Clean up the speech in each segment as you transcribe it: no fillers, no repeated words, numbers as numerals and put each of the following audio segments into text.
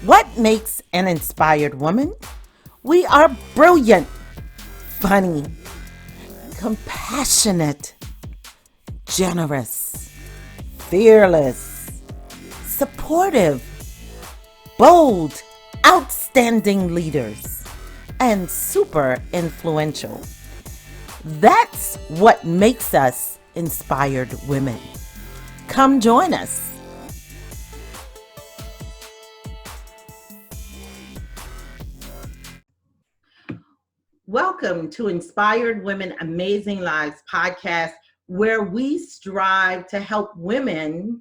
What makes an inspired woman? We are brilliant, funny, compassionate, generous, fearless, supportive, bold, outstanding leaders, and super influential. That's what makes us inspired women. Come join us. Welcome to Inspired Women Amazing Lives podcast, where we strive to help women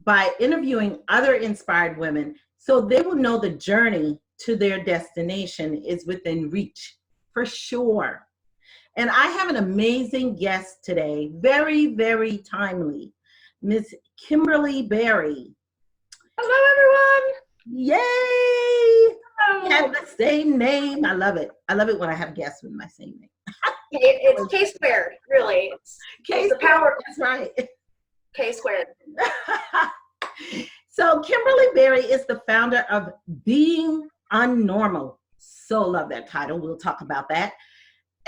by interviewing other inspired women so they will know the journey to their destination is within reach for sure. And I have an amazing guest today, very, very timely, Miss Kimberly Berry. Hello, everyone. Yay! We have Oh, the same name. I love it. I love it when I have guests with my same name. it's K squared, really. It's the power of That's right. K squared. So Kimberly Berry is the founder of Being UnNormal. So love that title. We'll talk about that.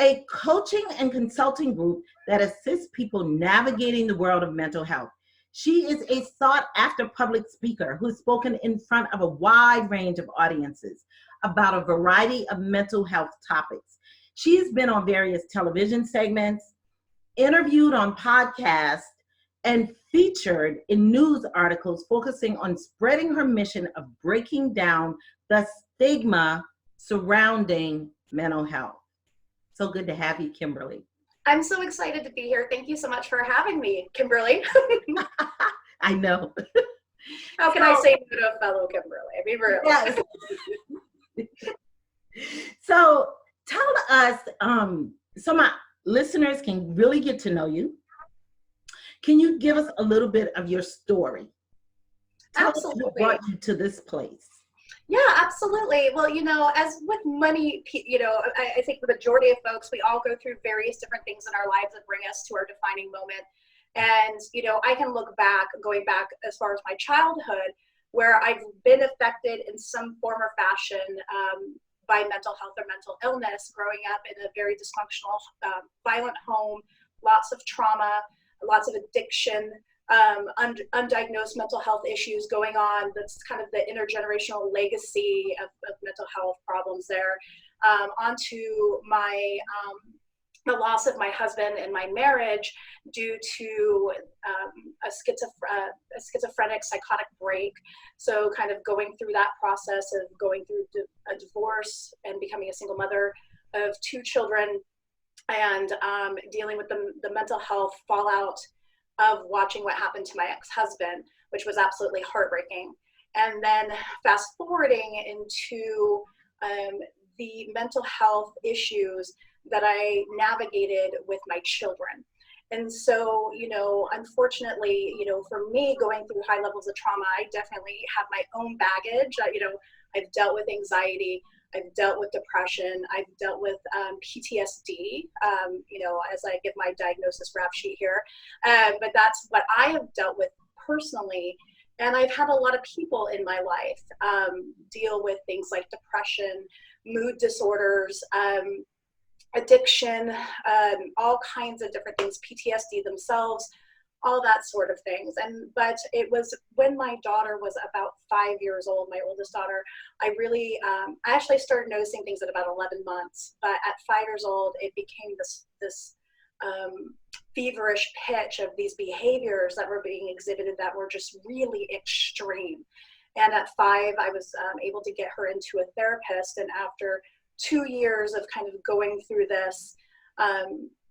A coaching and consulting group that assists people navigating the world of mental health. She is a sought after public speaker who's spoken in front of a wide range of audiences about a variety of mental health topics. She's been on various television segments, interviewed on podcasts, and featured in news articles focusing on spreading her mission of breaking down the stigma surrounding mental health. So good to have you, Kimberly. I'm so excited to be here. Thank you so much for having me, Kimberly. I know. How can I say no to a fellow Kimberly? I mean, really. Yes. So tell us, so my listeners can really get to know you. Can you give us a little bit of your story? Tell Absolutely. us what brought you to this place. Yeah, absolutely. Well, as with money, I think the majority of folks, we all go through various different things in our lives that bring us to our defining moment. And, I can look back, going back as far as my childhood, where I've been affected in some form or fashion by mental health or mental illness, growing up in a very dysfunctional, violent home, lots of trauma, lots of addiction, undiagnosed mental health issues going on. That's kind of the intergenerational legacy of mental health problems there. Onto my the loss of my husband and my marriage due to a schizophrenic psychotic break. So kind of going through that process of going through a divorce and becoming a single mother of two children, and dealing with the mental health fallout of watching what happened to my ex-husband, which was absolutely heartbreaking. And then fast forwarding into the mental health issues that I navigated with my children. And so, unfortunately, for me going through high levels of trauma, I definitely have my own baggage. I've dealt with anxiety, I've dealt with depression, I've dealt with PTSD, as I give my diagnosis rap sheet here. But that's what I have dealt with personally. And I've had a lot of people in my life deal with things like depression, mood disorders, addiction, all kinds of different things, PTSD themselves, all that sort of things. But it was when my daughter was about 5 years old, my oldest daughter, I really, I actually started noticing things at about 11 months, but at 5 years old, it became this feverish pitch of these behaviors that were being exhibited that were just really extreme. And at 5, I was able to get her into a therapist. And after 2 years of kind of going through this,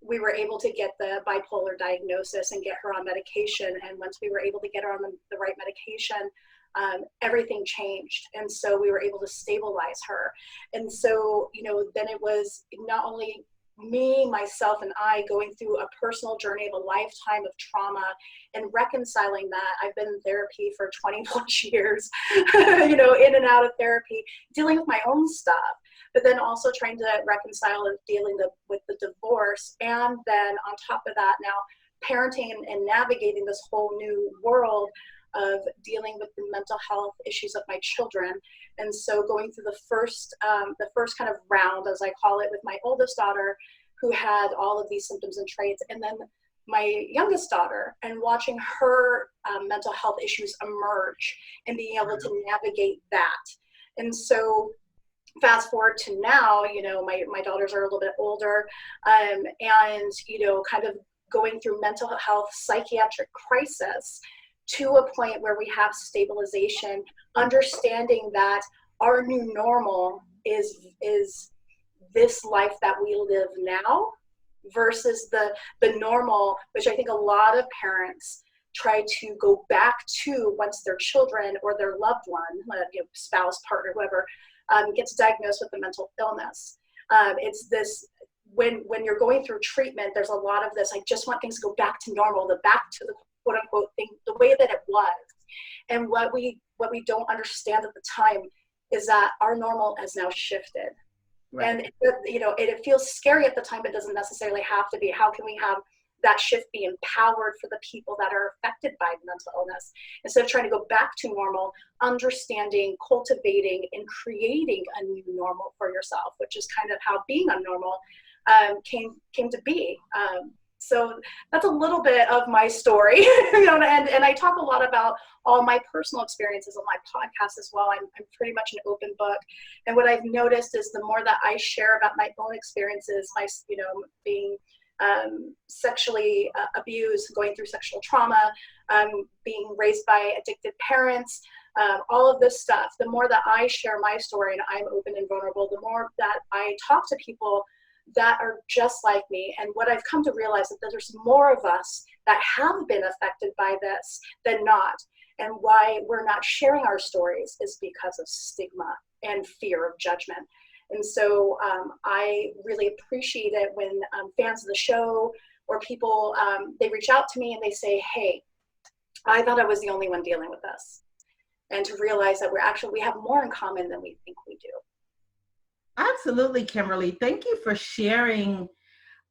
we were able to get the bipolar diagnosis and get her on medication. And once we were able to get her on the right medication, everything changed. And so we were able to stabilize her. And so, then it was not only me, myself, and I going through a personal journey of a lifetime of trauma and reconciling that. I've been in therapy for 20 plus years, in and out of therapy, dealing with my own stuff, but then also trying to reconcile and dealing with the divorce. And then on top of that, now parenting and navigating this whole new world of dealing with the mental health issues of my children. And so going through the first kind of round, as I call it, with my oldest daughter, who had all of these symptoms and traits, and then my youngest daughter, and watching her mental health issues emerge and being able to navigate that. And so fast forward to now, my daughters are a little bit older, and, kind of going through mental health, psychiatric crisis, to a point where we have stabilization, understanding that our new normal is this life that we live now versus the normal, which I think a lot of parents try to go back to once their children or their loved one, spouse, partner, whoever, gets diagnosed with a mental illness. It's this, when you're going through treatment, there's a lot of this, I just want things to go back to normal, back to the quote unquote thing, the way that it was. And what we don't understand at the time is that our normal has now shifted. Right. And it feels scary at the time, but it doesn't necessarily have to be. How can we have that shift be empowered for the people that are affected by mental illness, instead of trying to go back to normal, understanding, cultivating, and creating a new normal for yourself, which is kind of how Being UnNormal came to be. So that's a little bit of my story, and I talk a lot about all my personal experiences on my podcast as well. I'm pretty much an open book. And what I've noticed is the more that I share about my own experiences, being sexually abused, going through sexual trauma, being raised by addicted parents, all of this stuff, the more that I share my story and I'm open and vulnerable, the more that I talk to people that are just like me. And what I've come to realize is that there's more of us that have been affected by this than not. And why we're not sharing our stories is because of stigma and fear of judgment. And so I really appreciate it when fans of the show or people, they reach out to me and they say, hey, I thought I was the only one dealing with this. And to realize that we have more in common than we think we do. Absolutely, Kimberly. Thank you for sharing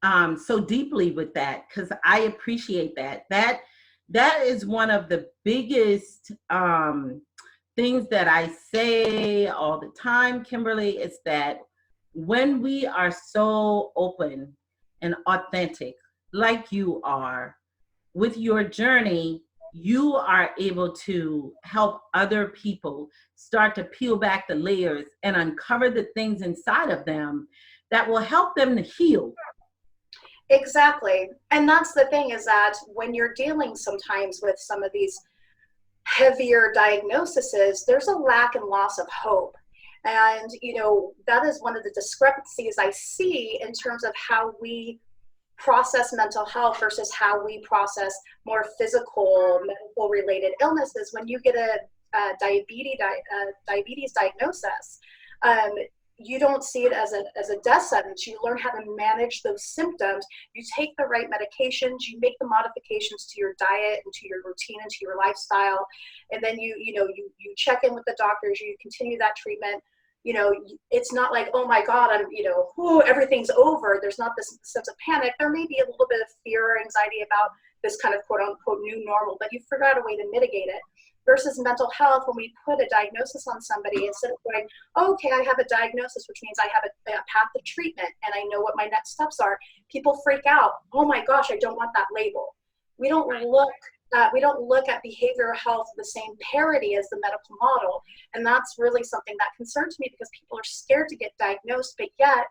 so deeply with that, because I appreciate that. That is one of the biggest things that I say all the time, Kimberly, is that when we are so open and authentic, like you are, with your journey, you are able to help other people start to peel back the layers and uncover the things inside of them that will help them to heal. Exactly. And that's the thing, is that when you're dealing sometimes with some of these heavier diagnoses, there's a lack and loss of hope. And, that is one of the discrepancies I see in terms of how we process mental health versus how we process more physical, medical related illnesses. When you get a diabetes diagnosis, you don't see it as a death sentence. You learn how to manage those symptoms. You take the right medications. You make the modifications to your diet and to your routine and to your lifestyle, and then you check in with the doctors. You continue that treatment. It's not like, oh my God, everything's over. There's not this sense of panic. There may be a little bit of fear or anxiety about this kind of quote unquote new normal, but you figure out a way to mitigate it. Versus mental health, when we put a diagnosis on somebody, instead of going, oh, okay, I have a diagnosis, which means I have a path of treatment and I know what my next steps are, people freak out. Oh my gosh, I don't want that label. We don't look at behavioral health the same parity as the medical model. And that's really something that concerns me, because people are scared to get diagnosed, but yet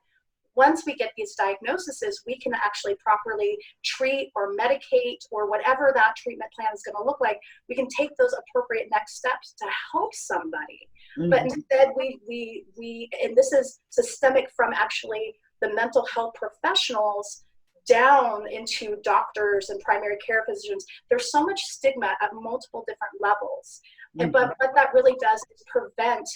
once we get these diagnoses, we can actually properly treat or medicate, or whatever that treatment plan is going to look like. We can take those appropriate next steps to help somebody. Mm-hmm. But instead we and this is systemic from actually the mental health professionals down into doctors and primary care physicians. There's so much stigma at multiple different levels. Mm-hmm. And but what that really does is prevent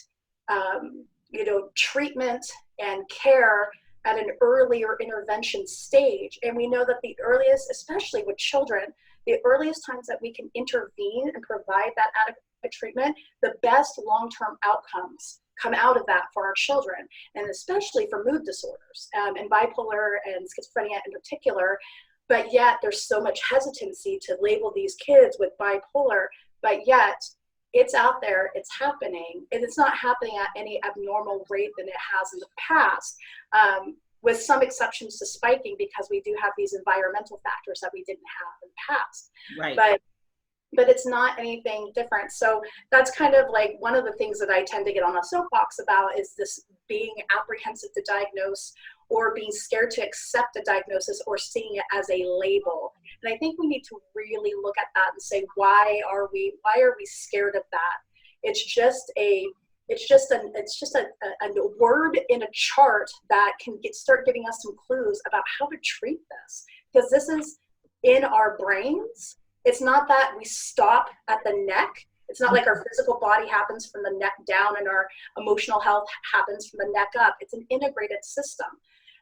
treatment and care at an earlier intervention stage. And we know that the earliest, especially with children, the earliest times that we can intervene and provide that adequate treatment, the best long-term outcomes come out of that for our children, and especially for mood disorders and bipolar and schizophrenia in particular. But yet there's so much hesitancy to label these kids with bipolar, but yet it's out there, it's happening, and it's not happening at any abnormal rate than it has in the past, with some exceptions to spiking, because we do have these environmental factors that we didn't have in the past. Right. But it's not anything different. So that's kind of like one of the things that I tend to get on a soapbox about, is this being apprehensive to diagnose, or being scared to accept a diagnosis, or seeing it as a label. And I think we need to really look at that and say, why are we scared of that? It's just a word in a chart that can start giving us some clues about how to treat this, because this is in our brains. It's not that we stop at the neck. It's not like our physical body happens from the neck down and our emotional health happens from the neck up. It's an integrated system,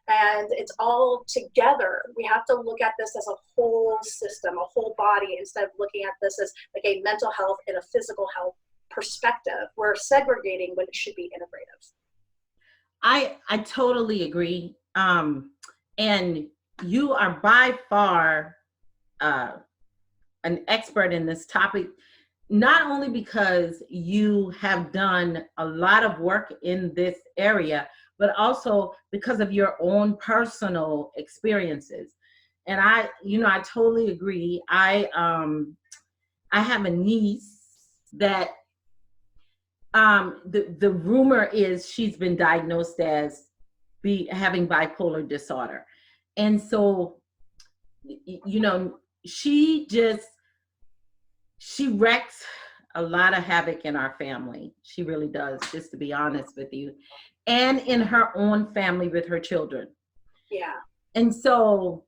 and it's all together. We have to look at this as a whole system, a whole body, instead of looking at this as like a mental health and a physical health perspective. We're segregating when it should be integrative. I totally agree. And you are by far an expert in this topic, not only because you have done a lot of work in this area, but also because of your own personal experiences. And I totally agree. I have a niece that the rumor is she's been diagnosed as having bipolar disorder. And so, she wrecks a lot of havoc in our family. She really does, just to be honest with you, and in her own family with her children. Yeah. And so,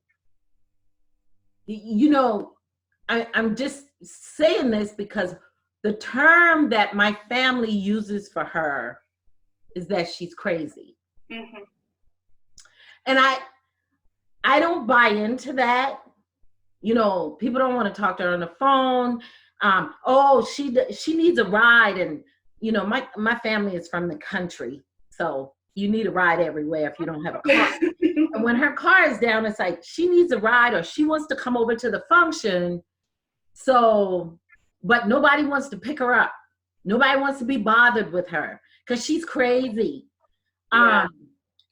I'm just saying this because the term that my family uses for her is that she's crazy. Mm-hmm. And I don't buy into that. People don't want to talk to her on the phone. She needs a ride. And, my family is from the country. So you need a ride everywhere if you don't have a car. And when her car is down, it's like she needs a ride, or she wants to come over to the function. So, but nobody wants to pick her up. Nobody wants to be bothered with her because she's crazy. Yeah.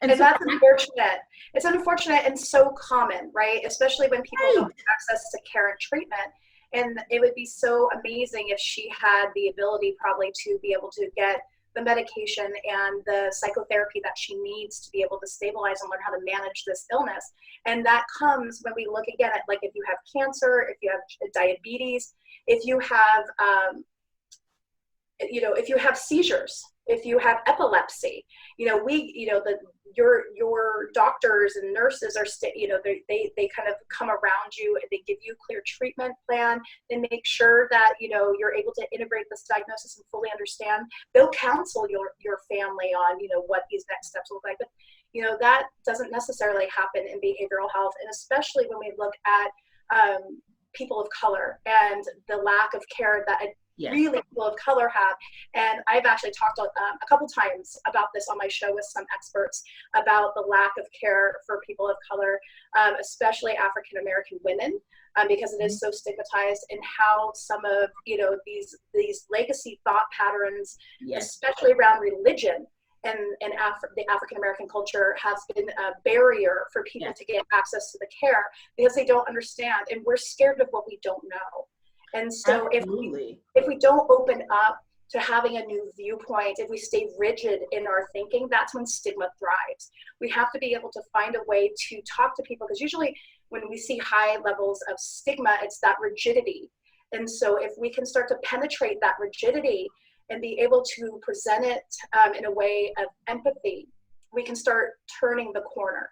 And so that's unfortunate. It's unfortunate and so common, right? Especially when people don't have access to care and treatment. And it would be so amazing if she had the ability probably to be able to get the medication and the psychotherapy that she needs to be able to stabilize and learn how to manage this illness. And that comes when we look again at, like, if you have cancer, if you have diabetes, if you have, if you have seizures, if you have epilepsy, your doctors and nurses are, they kind of come around you and they give you a clear treatment plan. They make sure that, you're able to integrate this diagnosis and fully understand. They'll counsel your family on, what these next steps look like. But, that doesn't necessarily happen in behavioral health. And especially when we look at people of color and the lack of care that really people of color have. And I've actually talked a couple times about this on my show with some experts about the lack of care for people of color, especially African American women, because it is so stigmatized, and how some of these legacy thought patterns, especially around religion and the African American culture, has been a barrier for people to get access to the care, because they don't understand, and we're scared of what we don't know. And so if we don't open up to having a new viewpoint, if we stay rigid in our thinking, that's when stigma thrives. We have to be able to find a way to talk to people, because usually when we see high levels of stigma, it's that rigidity. And so if we can start to penetrate that rigidity and be able to present it in a way of empathy, we can start turning the corner.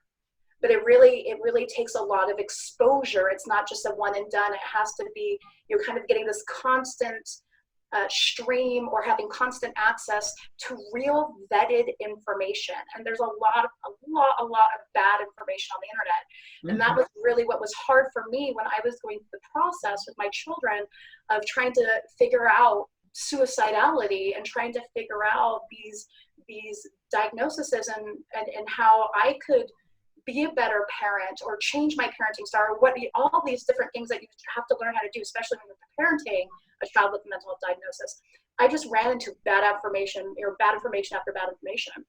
But it really takes a lot of exposure. It's not just a one and done. It has to be, you're kind of getting this constant stream, or having constant access to real vetted information. And there's a lot of bad information on the internet. And that was really what was hard for me when I was going through the process with my children of trying to figure out suicidality and trying to figure out these diagnoses and how I could be a better parent or change my parenting style, or all these different things that you have to learn how to do, especially when you're parenting a child with a mental health diagnosis, I just ran into bad information after bad information.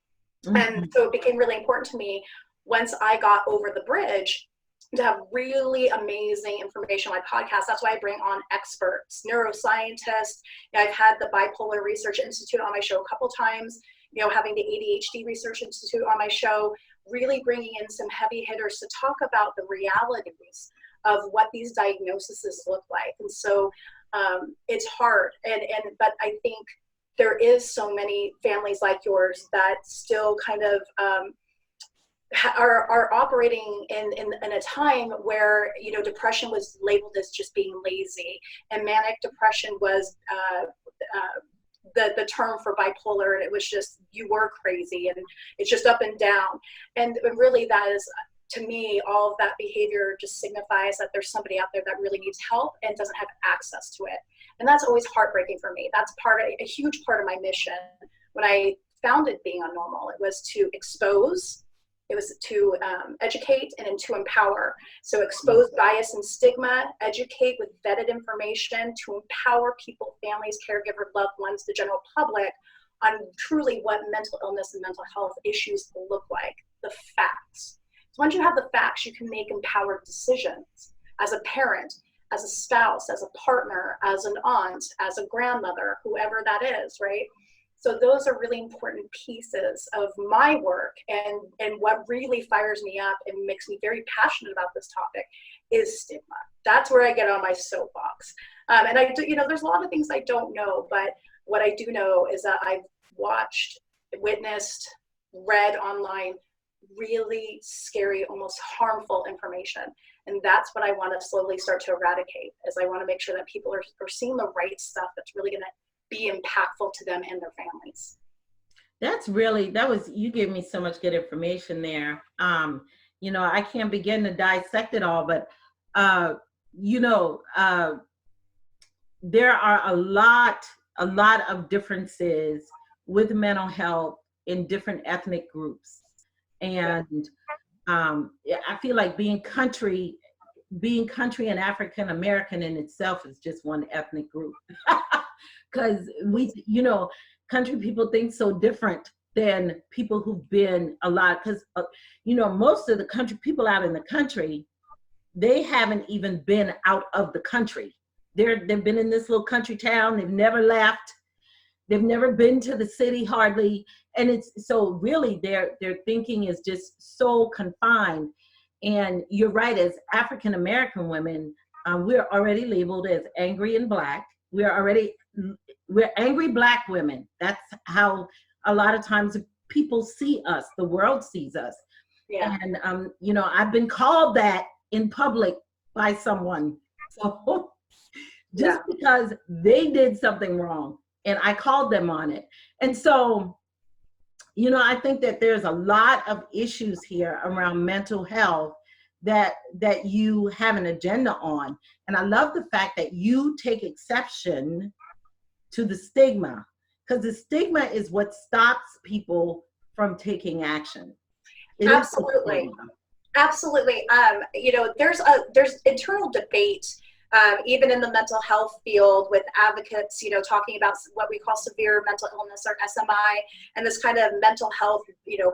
Mm-hmm. And so it became really important to me once I got over the bridge to have really amazing information on my podcast. That's why I bring on experts, neuroscientists. I've had the Bipolar Research Institute on my show a couple times, having the ADHD Research Institute on my show, really bringing in some heavy hitters to talk about the realities of what these diagnoses look like. And so it's hard. But I think there is so many families like yours that still kind of are operating in a time where depression was labeled as just being lazy, and manic depression was the term for bipolar, and it was just you were crazy and it's just up and down. And really that is, to me, all of that behavior just signifies that there's somebody out there that really needs help and doesn't have access to it. And that's always heartbreaking for me. That's a huge part of my mission. When I founded Being UnNormal, it was to expose, it was to educate, and then to empower. So expose bias and stigma, educate with vetted information, to empower people, families, caregiver, loved ones, the general public on truly what mental illness and mental health issues look like, the facts. So once you have the facts, you can make empowered decisions as a parent, as a spouse, as a partner, as an aunt, as a grandmother, whoever that is, right? So those are really important pieces of my work. And what really fires me up and makes me very passionate about this topic is stigma. That's where I get on my soapbox. And I do, there's a lot of things I don't know, but what I do know is that I've watched, witnessed, read online really scary, almost harmful information. And that's what I want to slowly start to eradicate, is I want to make sure that people are seeing the right stuff that's really going to be impactful to them and their families. You gave me so much good information there. I can't begin to dissect it all, but there are a lot of differences with mental health in different ethnic groups. And I feel like being country and African American in itself is just one ethnic group. Because country people think so different than people who've been a lot. Because, most of the country people out in the country, they haven't even been out of the country. They've been in this little country town. They've never left. They've never been to the city hardly. And it's so really their thinking is just so confined. And you're right, as African American women, we're already labeled as angry and Black. We're angry Black women. That's how a lot of times people see us, the world sees us. Yeah. And, I've been called that in public by someone. So just because they did something wrong and I called them on it. And so, I think that there's a lot of issues here around mental health that you have an agenda on. And I love the fact that you take exception to the stigma, because the stigma is what stops people from taking action. Absolutely. Absolutely. There's internal debate, even in the mental health field, with advocates, talking about what we call severe mental illness, or SMI, and this kind of mental health,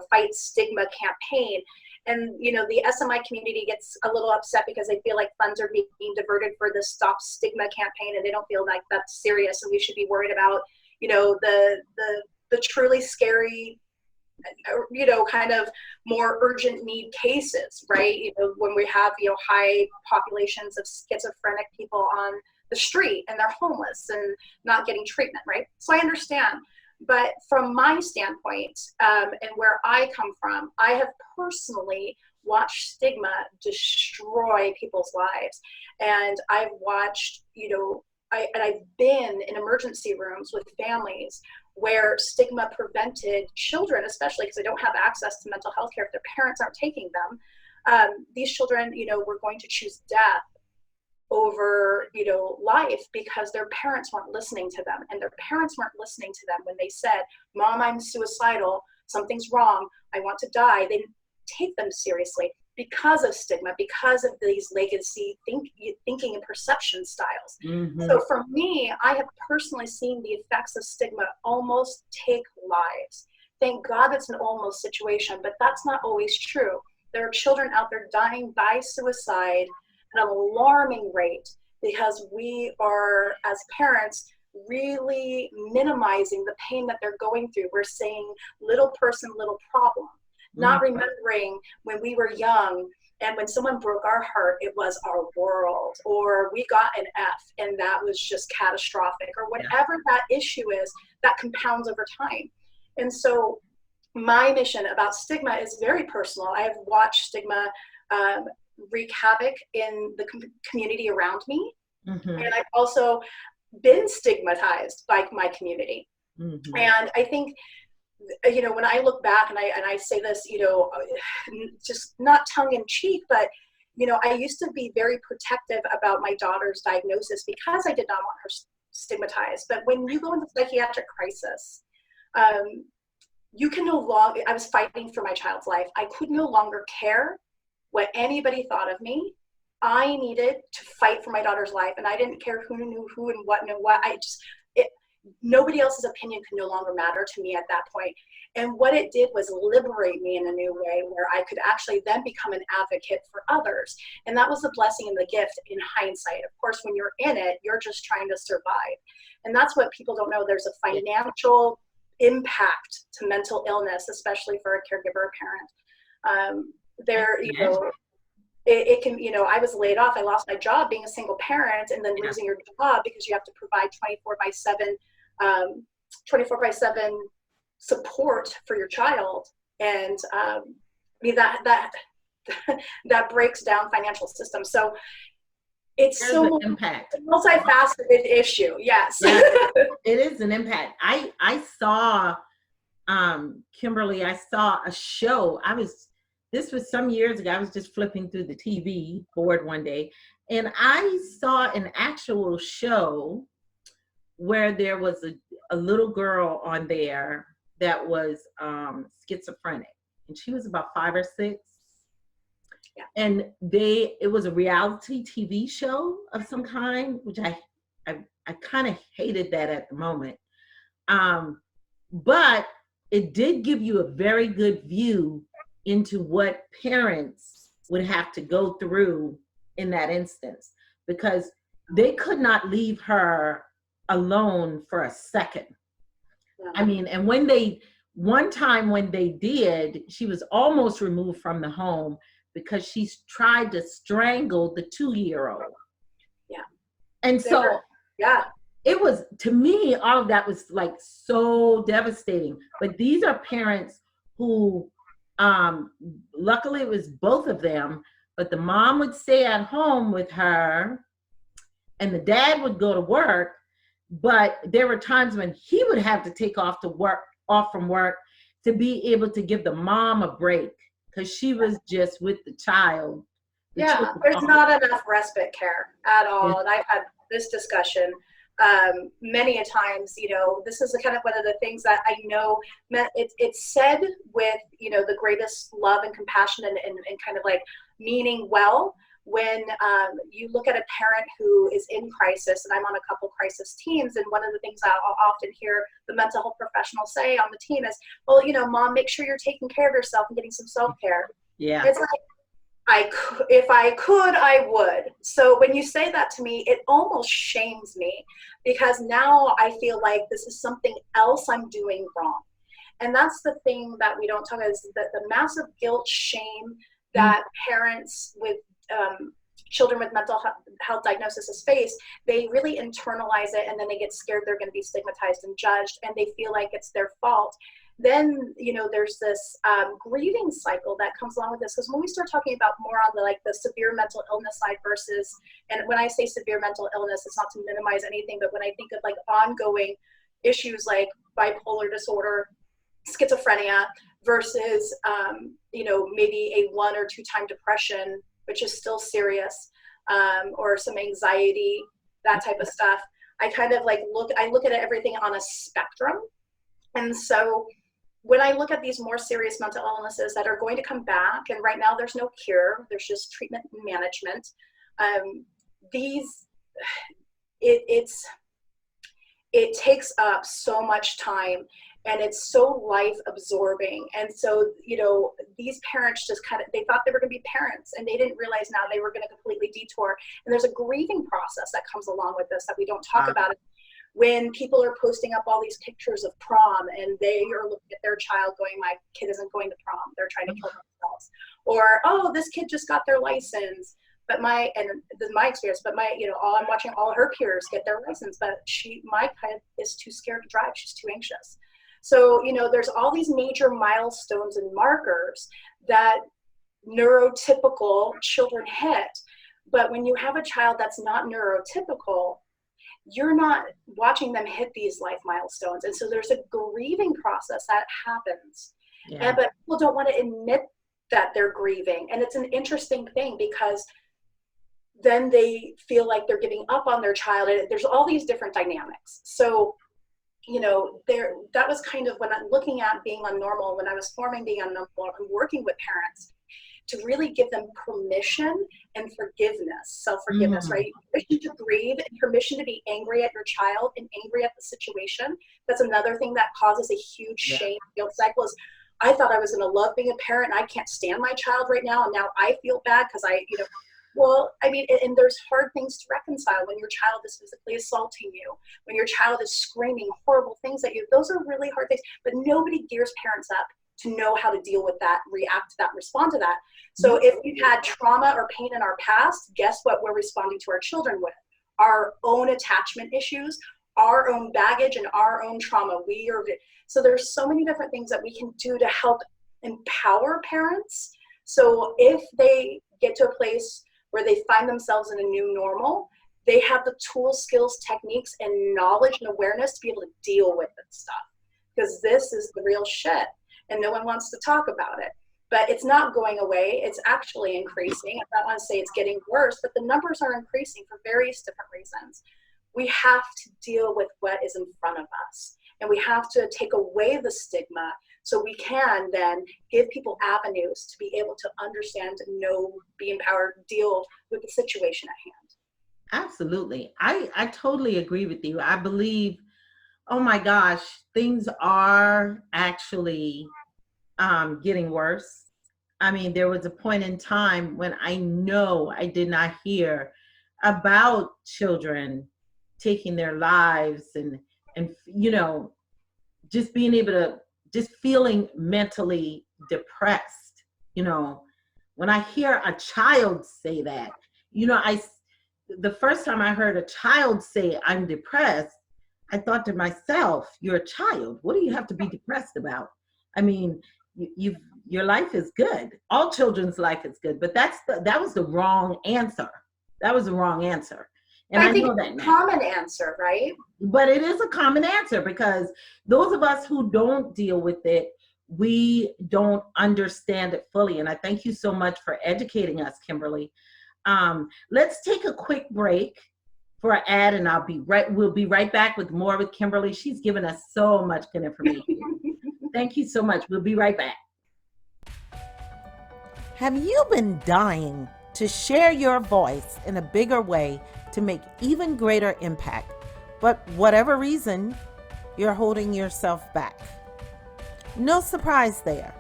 fight stigma campaign. And, the SMI community gets a little upset because they feel like funds are being diverted for the Stop Stigma campaign, and they don't feel like that's serious. And we should be worried about, the truly scary, kind of more urgent need cases, right? When we have, high populations of schizophrenic people on the street and they're homeless and not getting treatment, right? So I understand. But from my standpoint, and where I come from, I have personally watched stigma destroy people's lives. And I've watched, I've been in emergency rooms with families where stigma prevented children, especially because they don't have access to mental health care if their parents aren't taking them. These children, were going to choose death over, life because their parents weren't listening to them. And their parents weren't listening to them when they said, "Mom, I'm suicidal. Something's wrong. I want to die." They didn't take them seriously. because of stigma, because of these legacy thinking and perception styles. Mm-hmm. So for me, I have personally seen the effects of stigma almost take lives. Thank God it's an almost situation, but that's not always true. There are children out there dying by suicide at an alarming rate because we are, as parents, really minimizing the pain that they're going through. We're saying little person, little problem, not remembering when we were young and when someone broke our heart, it was our world, or we got an F and that was just catastrophic, or whatever that issue is that compounds over time. And so my mission about stigma is very personal. I have watched stigma wreak havoc in the community around me. Mm-hmm. And I've also been stigmatized by my community. Mm-hmm. And I think, you know, when I look back and I say this, you know, just not tongue in cheek, but, you know, I used to be very protective about my daughter's diagnosis because I did not want her stigmatized. But when you go into psychiatric crisis, you can no longer, I was fighting for my child's life. I could no longer care what anybody thought of me. I needed to fight for my daughter's life, and I didn't care who knew who and what knew what. Nobody else's opinion could no longer matter to me at that point. And what it did was liberate me in a new way where I could actually then become an advocate for others. And that was the blessing and the gift in hindsight. Of course, when you're in it, you're just trying to survive. And that's what people don't know. There's a financial impact to mental illness, especially for a caregiver or parent. You know, it can, you know, I was laid off. I lost my job being a single parent, and then losing your job because you have to provide 24/7 support for your child. And I mean, that breaks down financial systems. So it's There's an impact. Multifaceted issue. Yes. Yeah, it is an impact. I saw, Kimberly, I saw a show. This was some years ago. I was just flipping through the TV board one day, and I saw an actual show where there was a little girl on there that was schizophrenic, and she was about 5 or 6. Yeah. And it was a reality TV show of some kind, which I kind of hated that at the moment. But it did give you a very good view into what parents would have to go through in that instance, because they could not leave her alone for a second. I mean, and one time when they did, she was almost removed from the home because she's tried to strangle the 2-year-old. Yeah. And so, it was, to me, all of that was like so devastating. But these are parents who, luckily it was both of them, but the mom would stay at home with her and the dad would go to work. But there were times when he would have to take off from work to be able to give the mom a break, because she was just with the child. There's not enough respite care at all. Yeah. And I've had this discussion many a times. You know, this is kind of one of the things that I know it's said with, you know, the greatest love and compassion and kind of like meaning well. When you look at a parent who is in crisis, and I'm on a couple crisis teams, and one of the things I'll often hear the mental health professionals say on the team is, well, you know, mom, make sure you're taking care of yourself and getting some self-care. Yeah. It's like, if I could, I would. So when you say that to me, it almost shames me, because now I feel like this is something else I'm doing wrong. And that's the thing that we don't talk about, is that the massive guilt, shame that parents with children with mental health diagnoses face. They really internalize it, and then they get scared they're going to be stigmatized and judged, and they feel like it's their fault. Then, you know, there's this grieving cycle that comes along with this, because when we start talking about more on the severe mental illness side versus, and when I say severe mental illness, it's not to minimize anything, but when I think of like ongoing issues like bipolar disorder, schizophrenia versus, you know, maybe a 1 or 2 time depression, which is still serious, or some anxiety, that type of stuff. I kind of like look at everything on a spectrum. And so when I look at these more serious mental illnesses that are going to come back, and right now there's no cure, there's just treatment and management. These, it takes up so much time, and it's so life absorbing. And so, these parents just they thought they were going to be parents, and they didn't realize now they were going to completely detour. And there's a grieving process that comes along with this that we don't talk about. When people are posting up all these pictures of prom, and they are looking at their child going, my kid isn't going to prom, they're trying to kill themselves. Or, oh, this kid just got their license. But my experience, I'm watching all her peers get their license, but my kid is too scared to drive. She's too anxious. So, there's all these major milestones and markers that neurotypical children hit. But when you have a child that's not neurotypical, you're not watching them hit these life milestones. And so there's a grieving process that happens. Yeah. But people don't want to admit that they're grieving. And it's an interesting thing, because then they feel like they're giving up on their child. And there's all these different dynamics. So, that was kind of when I'm looking at Being UnNormal, when I was forming Being UnNormal and working with parents, to really give them permission and forgiveness, self-forgiveness, right? Permission to grieve and permission to be angry at your child and angry at the situation. That's another thing that causes a huge shame guilt cycle. Is I thought I was going to love being a parent, and I can't stand my child right now, and now I feel bad because and there's hard things to reconcile when your child is physically assaulting you, when your child is screaming horrible things at you. Those are really hard things, but nobody gears parents up to know how to deal with that, react to that, respond to that. So if we've had trauma or pain in our past, guess what we're responding to our children with? Our own attachment issues, our own baggage, and our own trauma. So there's so many different things that we can do to help empower parents. So if they get to a place where they find themselves in a new normal, they have the tools, skills, techniques, and knowledge and awareness to be able to deal with this stuff. Because this is the real shit, and no one wants to talk about it. But it's not going away. It's actually increasing. I don't want to say it's getting worse, but the numbers are increasing for various different reasons. We have to deal with what is in front of us, and we have to take away the stigma so we can then give people avenues to be able to understand, know, be empowered, deal with the situation at hand. Absolutely. I totally agree with you. I believe, oh my gosh, things are actually getting worse. I mean, there was a point in time when I know I did not hear about children taking their lives and just being able to, just feeling mentally depressed. When I hear a child say that, the first time I heard a child say I'm depressed, I thought to myself, you're a child. What do you have to be depressed about? I mean, your life is good. All children's life is good, but that was the wrong answer. That was the wrong answer. And I think know that it's a common answer, right? But it is a common answer, because those of us who don't deal with it, we don't understand it fully. And I thank you so much for educating us, Kimberly. Let's take a quick break for an ad, and we'll be right back with more with Kimberly. She's given us so much good information. Thank you so much. We'll be right back. Have you been dying to share your voice in a bigger way to make even greater impact, but whatever reason, you're holding yourself back? No surprise there.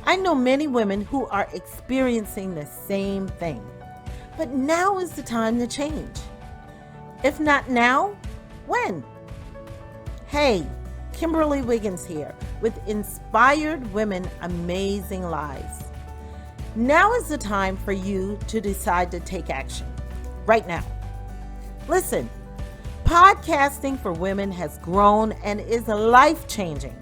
I know many women who are experiencing the same thing, but now is the time to change. If not now, when? Hey, Kimberly Wiggins here with Inspired Women Amazing Lives. Now is the time for you to decide to take action. Right now. Listen, podcasting for women has grown and is life-changing.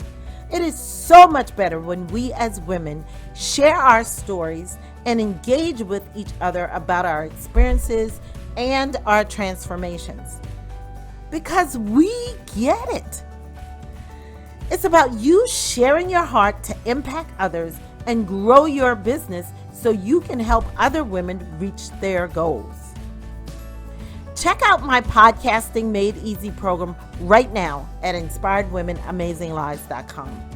It is so much better when we as women share our stories and engage with each other about our experiences and our transformations. Because we get it. It's about you sharing your heart to impact others and grow your business so you can help other women reach their goals. Check out my Podcasting Made Easy program right now at inspiredwomenamazinglives.com.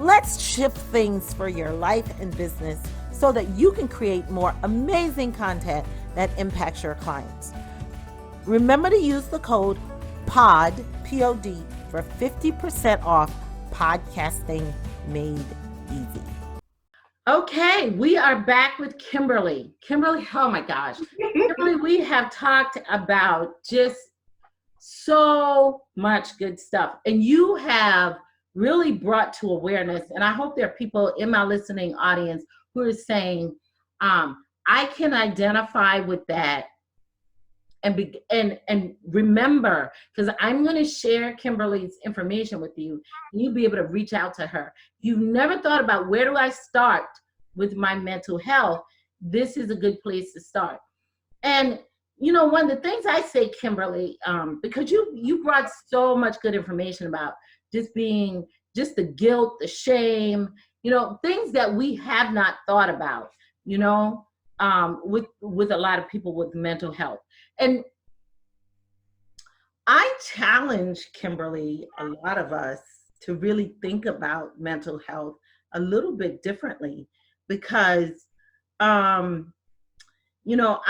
Let's shift things for your life and business so that you can create more amazing content that impacts your clients. Remember to use the code POD, P-O-D, for 50% off podcasting made easy. Okay, we are back with Kimberly. Kimberly, oh my gosh. Kimberly, we have talked about just so much good stuff. And you have really brought to awareness, and I hope there are people in my listening audience who are saying, I can identify with that and remember, because I'm going to share Kimberly's information with you, and you'll be able to reach out to her. You've never thought about where do I start with my mental health? This is a good place to start. And you know, one of the things I say, Kimberly, because you brought so much good information about just the guilt, the shame, you know, things that we have not thought about, you know, with a lot of people with mental health. And I challenge, Kimberly, a lot of us to really think about mental health a little bit differently because, you know,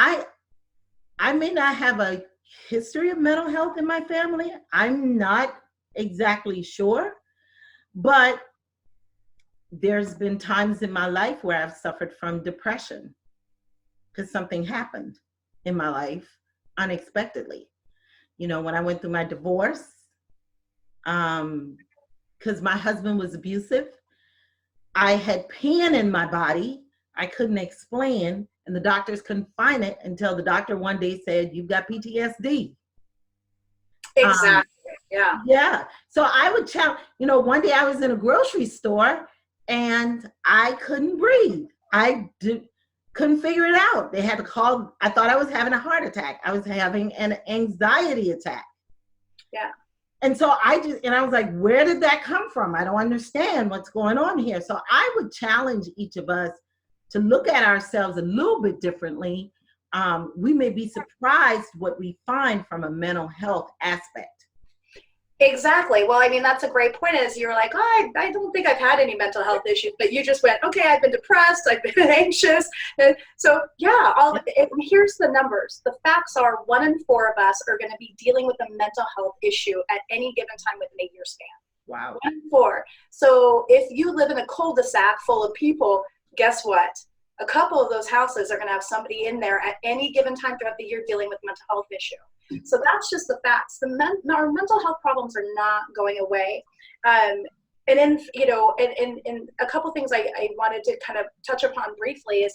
I may not have a history of mental health in my family. I'm not exactly sure, but there's been times in my life where I've suffered from depression because something happened in my life unexpectedly. You know, when I went through my divorce, because my husband was abusive, I had pain in my body I couldn't explain, and the doctors couldn't find it until the doctor one day said, "You've got PTSD." Exactly. Yeah. Yeah. So I would challenge, you know, one day I was in a grocery store and I couldn't breathe. Couldn't figure it out. They had to call. I thought I was having a heart attack. I was having an anxiety attack. Yeah. And so I was like, where did that come from? I don't understand what's going on here. So I would challenge each of us to look at ourselves a little bit differently. We may be surprised what we find from a mental health aspect. Exactly. Well, I mean, that's a great point is you're like, oh, I don't think I've had any mental health issues, but you just went, okay, I've been depressed, I've been anxious. And so yeah, here's the numbers. The facts are 1 in 4 of us are going to be dealing with a mental health issue at any given time within a year span. Wow. 1 in 4. So if you live in a cul-de-sac full of people, guess what? A couple of those houses are going to have somebody in there at any given time throughout the year dealing with a mental health issue. So that's just the facts. Our mental health problems are not going away. And then, you know, and a couple things I wanted to kind of touch upon briefly is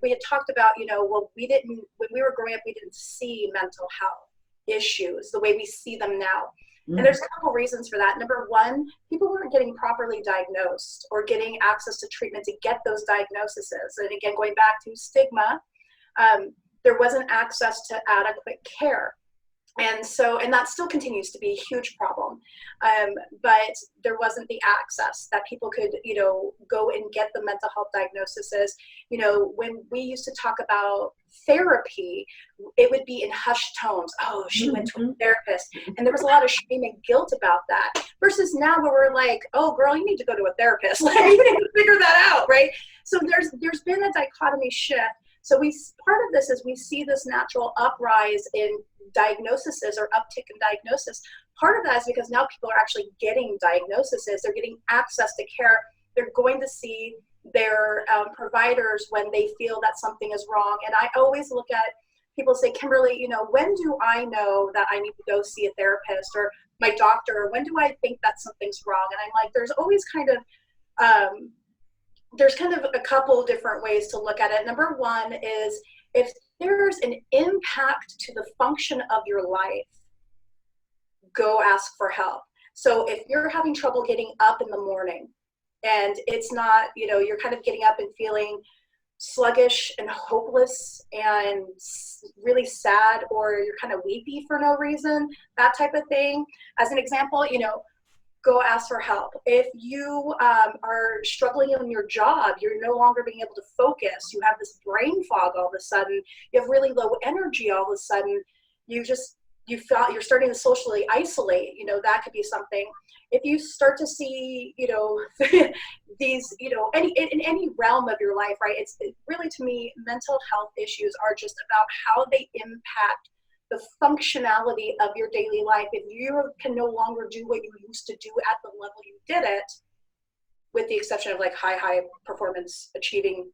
we had talked about, you know, well, when we were growing up, we didn't see mental health issues the way we see them now. And there's a couple reasons for that. Number one, people weren't getting properly diagnosed or getting access to treatment to get those diagnoses. And again, going back to stigma, there wasn't access to adequate care. And that still continues to be a huge problem. But there wasn't the access that people could, you know, go and get the mental health diagnoses. You know, when we used to talk about therapy, it would be in hushed tones. Oh, she went to a therapist. And there was a lot of shame and guilt about that. Versus now where we're like, oh, girl, you need to go to a therapist. Like, you need to figure that out, right? So there's been a dichotomy shift. So part of this is we see this natural uprise in diagnoses or uptick in diagnosis. Part of that is because now people are actually getting diagnoses. They're getting access to care. They're going to see their providers when they feel that something is wrong. And I always look at people say, Kimberly, you know, when do I know that I need to go see a therapist or my doctor? Or when do I think that something's wrong? And I'm like, there's always there's kind of a couple different ways to look at it. Number one is if there's an impact to the function of your life, go ask for help. So if you're having trouble getting up in the morning and it's not, you know, you're kind of getting up and feeling sluggish and hopeless and really sad, or you're kind of weepy for no reason, that type of thing. As an example, you know, go ask for help. If you are struggling in your job, you're no longer being able to focus, you have this brain fog all of a sudden, you have really low energy all of a sudden, you feel you're starting to socially isolate, you know, that could be something. if you start to see, these, in any realm of your life, right? It's really, to me, mental health issues are just about how they impact the functionality of your daily life. If you can no longer do what you used to do at the level you did it, with the exception of like high performance achieving,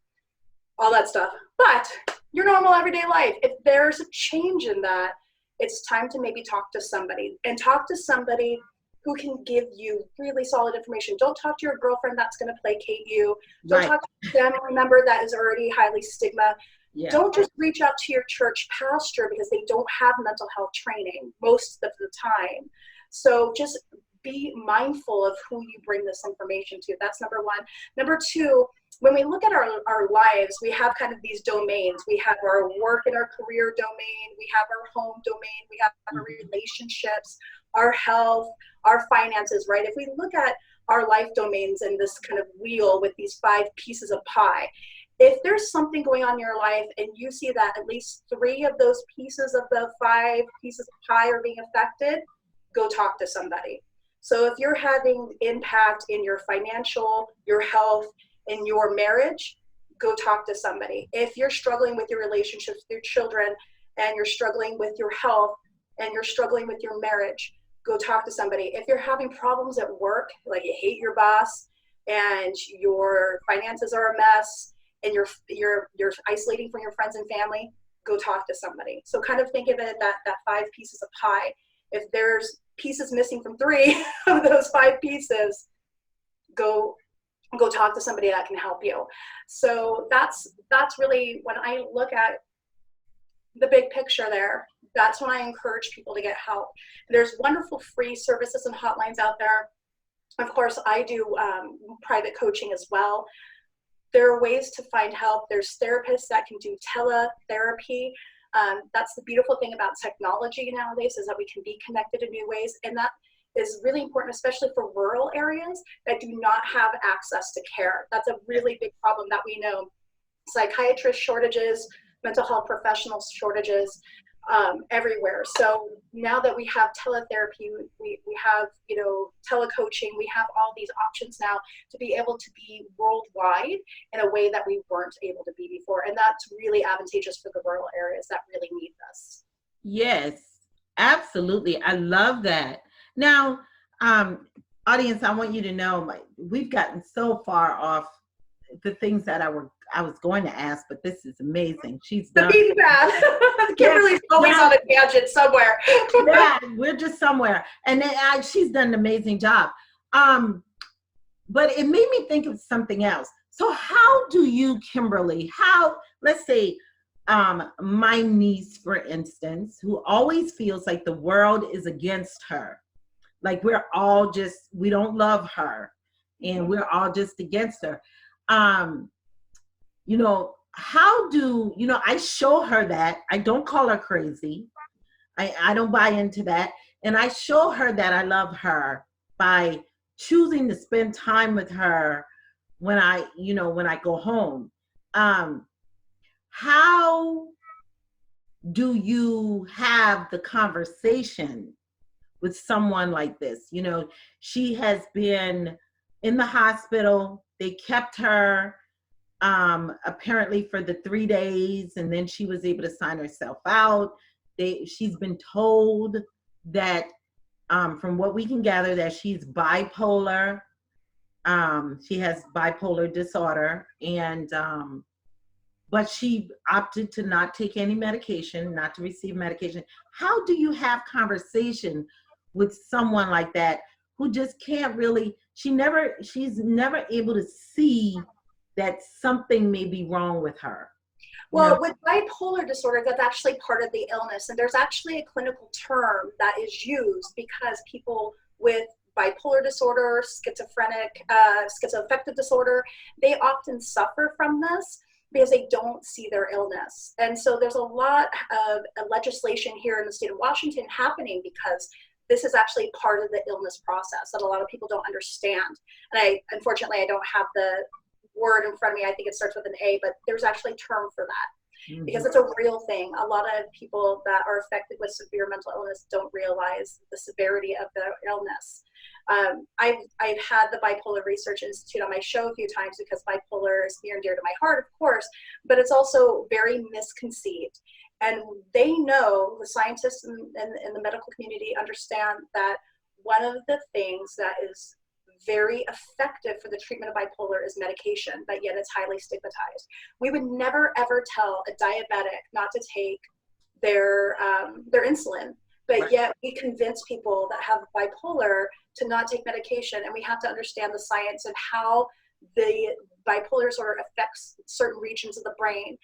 all that stuff, but your normal everyday life, if there's a change in that, it's time to maybe talk to somebody, and talk to somebody who can give you really solid information. Don't talk to your girlfriend that's going to placate you. Don't talk to a family member that is already highly stigma. Yeah. Don't just reach out to your church pastor because they don't have mental health training most of the time. So just be mindful of who you bring this information to. That's number one. Number two, when we look at our lives, we have kind of these domains. We have our work and our career domain. We have our home domain. We have our relationships, our health, our finances, right? If we look at our life domains in this kind of wheel with these 5 pieces of pie, if there's something going on in your life and you see that at least 3 of those pieces of the 5 pieces of pie are being affected, go talk to somebody. So if you're having impact in your financial, your health, in your marriage, go talk to somebody. If you're struggling with your relationships with your children, and you're struggling with your health, and you're struggling with your marriage, go talk to somebody. If you're having problems at work, like you hate your boss and your finances are a mess and you're isolating from your friends and family, go talk to somebody. So kind of think of it that 5 pieces of pie. If there's pieces missing from 3 of those 5 pieces, go talk to somebody that can help you. So that's really, when I look at the big picture there, that's when I encourage people to get help. There's wonderful free services and hotlines out there. Of course, I do private coaching as well. There are ways to find help. There's therapists that can do teletherapy. That's the beautiful thing about technology nowadays, is that we can be connected in new ways. And that is really important, especially for rural areas that do not have access to care. That's a really big problem that we know. Psychiatrist shortages, mental health professional shortages everywhere. So now that we have teletherapy, we have, telecoaching, we have all these options now to be able to be worldwide in a way that we weren't able to be before. And that's really advantageous for the rural areas that really need this. Yes, absolutely. I love that. Now, audience, I want you to know, we've gotten so far off the things that I was going to ask, but this is amazing. She's done. The being bad. Kimberly's always on a tangent somewhere. Yeah, we're just somewhere, and she's done an amazing job. But it made me think of something else. So, how do you, Kimberly? Let's say, my niece, for instance, who always feels like the world is against her. Like we don't love her and we're all just against her. How do, I show her that. I don't call her crazy. I don't buy into that. And I show her that I love her by choosing to spend time with her when I go home. How do you have the conversation with someone like this? She has been in the hospital. They kept her apparently for the 3 days, and then she was able to sign herself out. She's been told that, from what we can gather, that she's bipolar. She has bipolar disorder, and but she opted to not take any medication, not to receive medication. How do you have conversation with someone like that who just can't really, she's never able to see that something may be wrong with her? Well, with bipolar disorder, that's actually part of the illness. And there's actually a clinical term that is used because people with bipolar disorder, schizoaffective disorder, they often suffer from this because they don't see their illness. And so there's a lot of legislation here in the state of Washington happening because this is actually part of the illness process that a lot of people don't understand. And unfortunately, I don't have the word in front of me. I think it starts with an A, but there's actually a term for that because it's a real thing. A lot of people that are affected with severe mental illness don't realize the severity of their illness. I've had the Bipolar Research Institute on my show a few times because bipolar is near and dear to my heart, of course, but it's also very misconceived. And they know, the scientists in the medical community understand that one of the things that is very effective for the treatment of bipolar is medication, but yet it's highly stigmatized. We would never ever tell a diabetic not to take their insulin, but yet we convince people that have bipolar to not take medication, and we have to understand the science and how the bipolar disorder affects certain regions of the brain.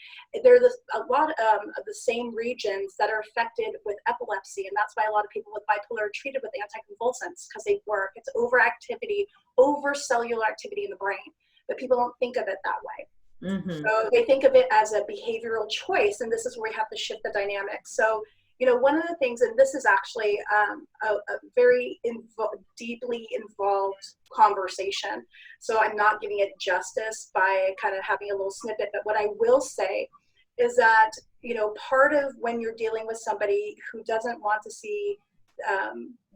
There are a lot of the same regions that are affected with epilepsy, and that's why a lot of people with bipolar are treated with anticonvulsants, because they work. It's overactivity, over cellular activity in the brain, but people don't think of it that way. Mm-hmm. So they think of it as a behavioral choice, and this is where we have to shift the dynamics. So, you know, one of the things, and this is actually a very deeply involved conversation, so I'm not giving it justice by kind of having a little snippet, but what I will say is that, you know, part of when you're dealing with somebody who doesn't want to see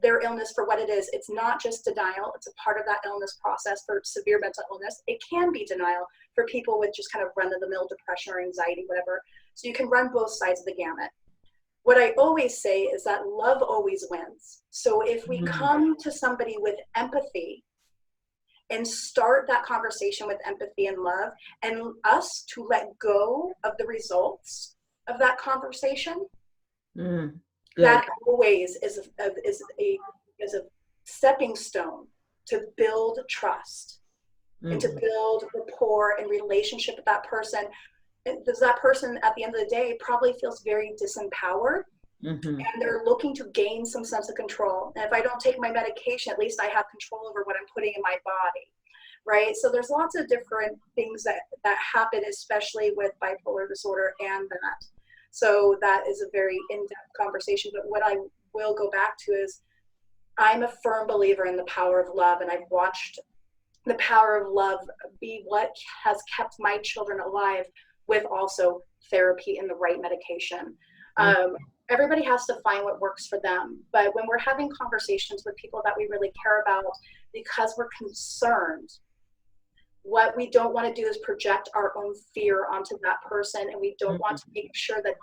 their illness for what it is, it's not just denial, it's a part of that illness process. For severe mental illness, it can be denial for people with just kind of run-of-the-mill depression or anxiety, whatever. So you can run both sides of the gamut. What I always say is that love always wins. So if we come to somebody with empathy and start that conversation with empathy and love, and us to let go of the results of that conversation, that always is a stepping stone to build trust and to build rapport and relationship with that person. Because that person at the end of the day probably feels very disempowered, and they're looking to gain some sense of control. And if I don't take my medication, at least I have control over what I'm putting in my body, right? So there's lots of different things that happen, especially with bipolar disorder and that. So that is a very in-depth conversation. But what I will go back to is, I'm a firm believer in the power of love, and I've watched the power of love be what has kept my children alive, with also therapy and the right medication. Everybody has to find what works for them. But when we're having conversations with people that we really care about, because we're concerned, what we don't want to do is project our own fear onto that person. And we don't want to make sure that,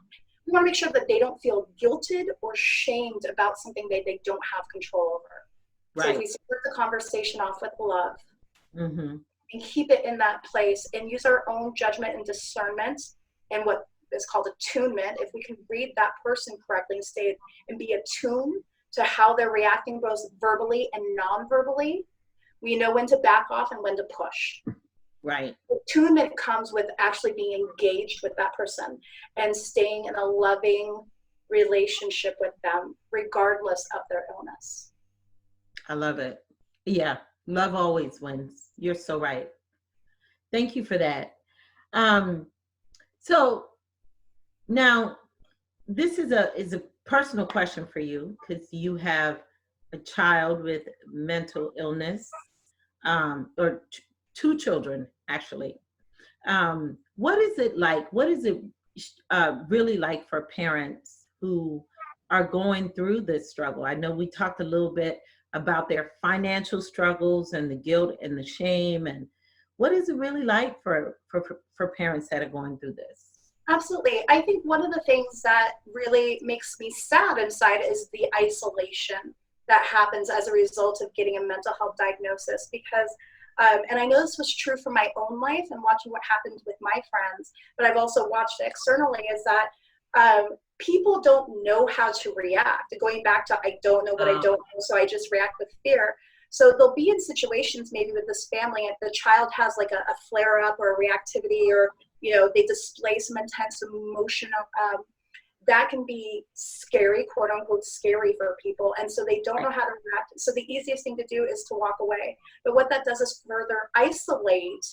we want to make sure that they don't feel guilted or shamed about something that they don't have control over. So if we start the conversation off with love, and keep it in that place, and use our own judgment and discernment and what is called attunement. If we can read that person correctly and stay and be attuned to how they're reacting both verbally and non-verbally, we know when to back off and when to push. Right. Attunement comes with actually being engaged with that person and staying in a loving relationship with them, regardless of their illness. I love it. Yeah. Love always wins. You're so right. Thank you for that. So now this is a personal question for you, because you have a child with mental illness, or two children actually. What is it like? What is it really like for parents who are going through this struggle? I know we talked a little bit about their financial struggles and the guilt and the shame, and what is it really like for parents that are going through this? Absolutely. I think one of the things that really makes me sad inside is the isolation that happens as a result of getting a mental health diagnosis, because and I know this was true for my own life and watching what happened with my friends, but I've also watched externally, is that people don't know how to react. Going back to, I don't know what I don't know, so I just react with fear. So they'll be in situations maybe with this family, if the child has like a flare up or a reactivity, or, you know, they display some intense emotion, that can be scary, quote unquote scary for people. And so they don't know how to react. So the easiest thing to do is to walk away. But what that does is further isolate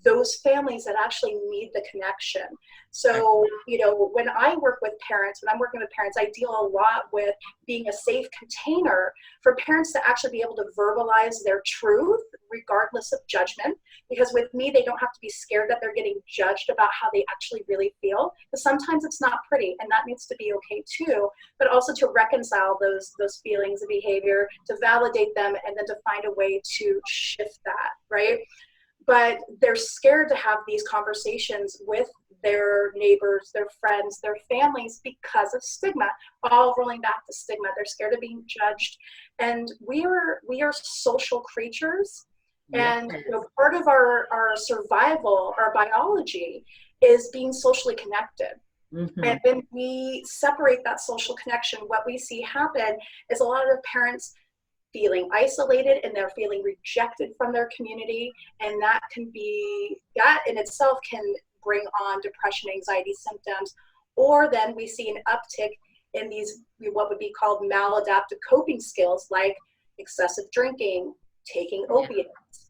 those families that actually need the connection. So, you know, when I work with parents, when I'm working with parents, I deal a lot with being a safe container for parents to actually be able to verbalize their truth regardless of judgment, because with me, they don't have to be scared that they're getting judged about how they actually really feel. Because sometimes it's not pretty, and that needs to be okay too, but also to reconcile those feelings and behavior, to validate them, and then to find a way to shift that, right? But they're scared to have these conversations with their neighbors, their friends, their families because of stigma, all rolling back to stigma. They're scared of being judged. And we are social creatures. And part of our survival, our biology, is being socially connected. Mm-hmm. And when we separate that social connection, what we see happen is a lot of parents feeling isolated, and they're feeling rejected from their community, and that in itself can bring on depression, anxiety symptoms. Or then we see an uptick in these what would be called maladaptive coping skills, like excessive drinking, taking opiates,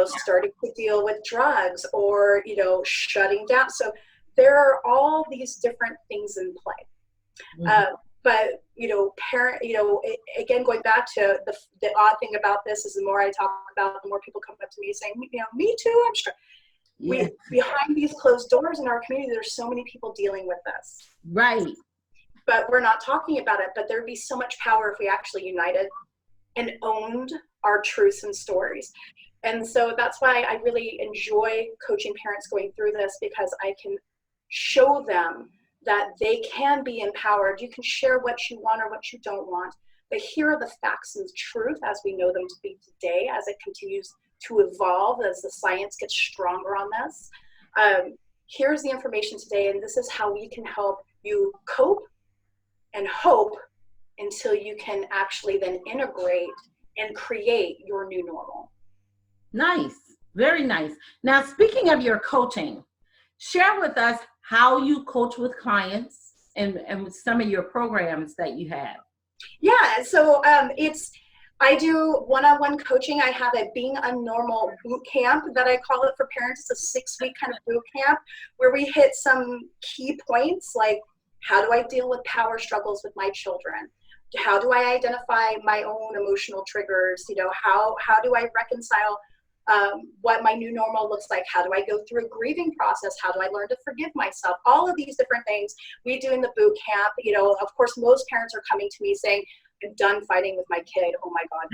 starting to deal with drugs, or shutting down. So there are all these different things in play. Mm-hmm. But, again, going back to the odd thing about this is the more I talk about, the more people come up to me saying, me too, I'm struggling. Behind these closed doors in our community, there's so many people dealing with this. Right. But we're not talking about it, but there'd be so much power if we actually united and owned our truths and stories. And so that's why I really enjoy coaching parents going through this, because I can show them that they can be empowered. You can share what you want or what you don't want, but here are the facts and truth as we know them to be today, as it continues to evolve, as the science gets stronger on this. Here's the information today, and this is how we can help you cope and hope until you can actually then integrate and create your new normal. Nice, very nice. Now, speaking of your coaching, share with us how you coach with clients and with some of your programs that you have. Yeah, so I do one-on-one coaching. I have a Being UnNormal boot camp that I call it for parents. It's a 6-week kind of boot camp where we hit some key points, like how do I deal with power struggles with my children? How do I identify my own emotional triggers? How do I reconcile what my new normal looks like? How do I go through a grieving process? How do I learn to forgive myself? All of these different things we do in the boot camp. Of course, most parents are coming to me saying, I'm done fighting with my kid. Oh my God.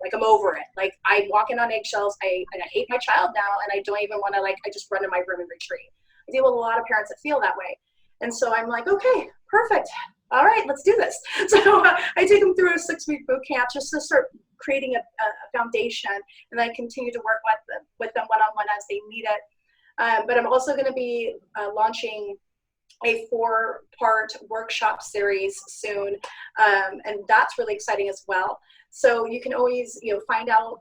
Like, I'm over it. Like, I walk in on eggshells. I hate my child now, and I don't even want to, I just run in my room and retreat. I deal with a lot of parents that feel that way. And so I'm like, okay, perfect. All right, let's do this. So I take them through a 6-week boot camp just to start creating a foundation, and then I continue to work with them one-on-one as they need it. But I'm also going to be launching a 4-part workshop series soon, and that's really exciting as well. So you can always find out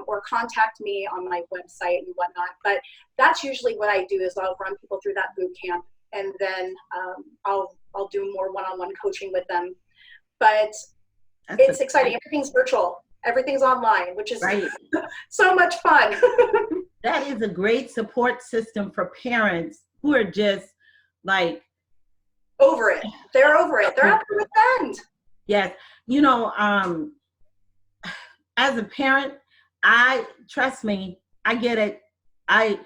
or contact me on my website and whatnot. But that's usually what I do, is I'll run people through that boot camp, and then I'll do more one-on-one coaching with them. But it's exciting. Everything's virtual. Everything's online, which is right. So much fun. That is a great support system for parents who are just like over it. They're over it. They're at the end. Yes. As a parent, trust me, I get it. I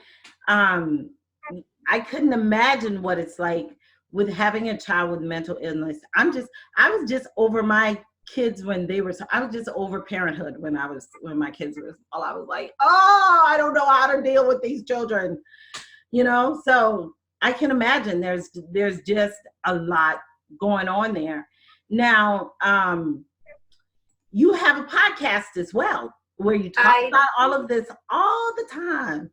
couldn't imagine what it's like with having a child with mental illness. I was just over my kids when I was just over parenthood when my kids were small. I was like, oh, I don't know how to deal with these children, so I can imagine there's just a lot going on there. Now, you have a podcast as well where you talk about all of this all the time.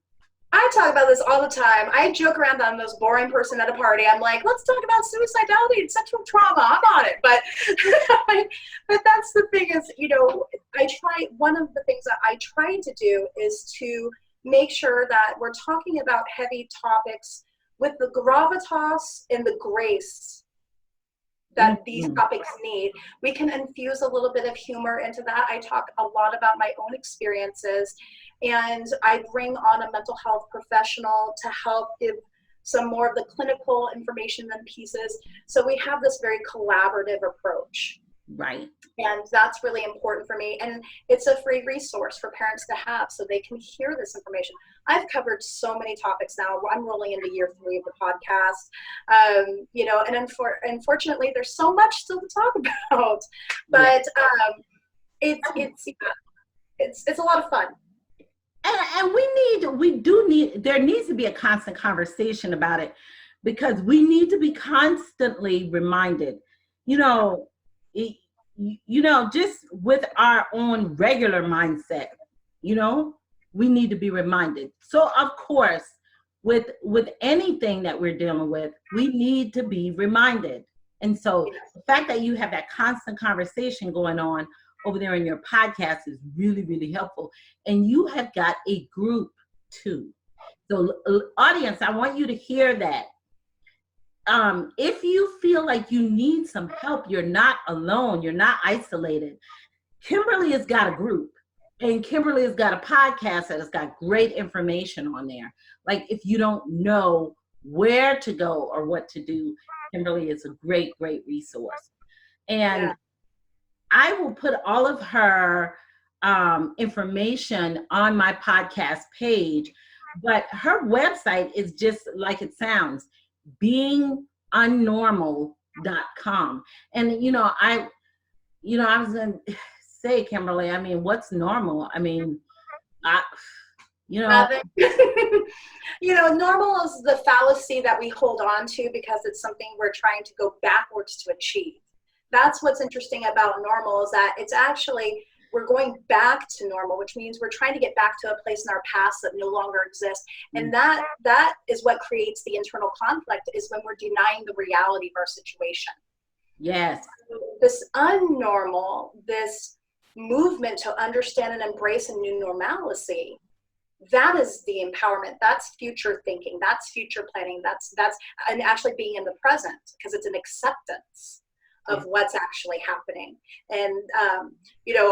I talk about this all the time. I joke around that I'm the most boring person at a party. I'm like, let's talk about suicidality and sexual trauma. I'm on it. But that's the thing is, one of the things that I try to do is to make sure that we're talking about heavy topics with the gravitas and the grace that these topics need. We can infuse a little bit of humor into that. I talk a lot about my own experiences, and I bring on a mental health professional to help give some more of the clinical information and pieces. So we have this very collaborative approach. Right. And that's really important for me. And it's a free resource for parents to have so they can hear this information. I've covered so many topics now. I'm rolling into year 3 of the podcast. And unfortunately, there's so much still to talk about. But it's a lot of fun. And there needs to be a constant conversation about it, because we need to be constantly reminded, just with our own regular mindset, we need to be reminded. So of course, with anything that we're dealing with, we need to be reminded. And so the fact that you have that constant conversation going on over there in your podcast is really, really helpful. And you have got a group too. So audience, I want you to hear that. If you feel like you need some help, you're not alone, you're not isolated. Kimberly has got a group, and Kimberly has got a podcast that has got great information on there. Like if you don't know where to go or what to do, Kimberly is a great, great resource. And I will put all of her information on my podcast page, but her website is just like it sounds, beingunnormal.com. And I was gonna say, Kimberly, I mean, what's normal? I mean, normal is the fallacy that we hold on to because it's something we're trying to go backwards to achieve. That's what's interesting about normal, is that it's actually, we're going back to normal, which means we're trying to get back to a place in our past that no longer exists. And that is what creates the internal conflict, is when we're denying the reality of our situation. Yes. So this unnormal, this movement to understand and embrace a new normalcy, that is the empowerment. That's future thinking. That's future planning. That's and actually being in the present, because it's an acceptance of what's actually happening. And,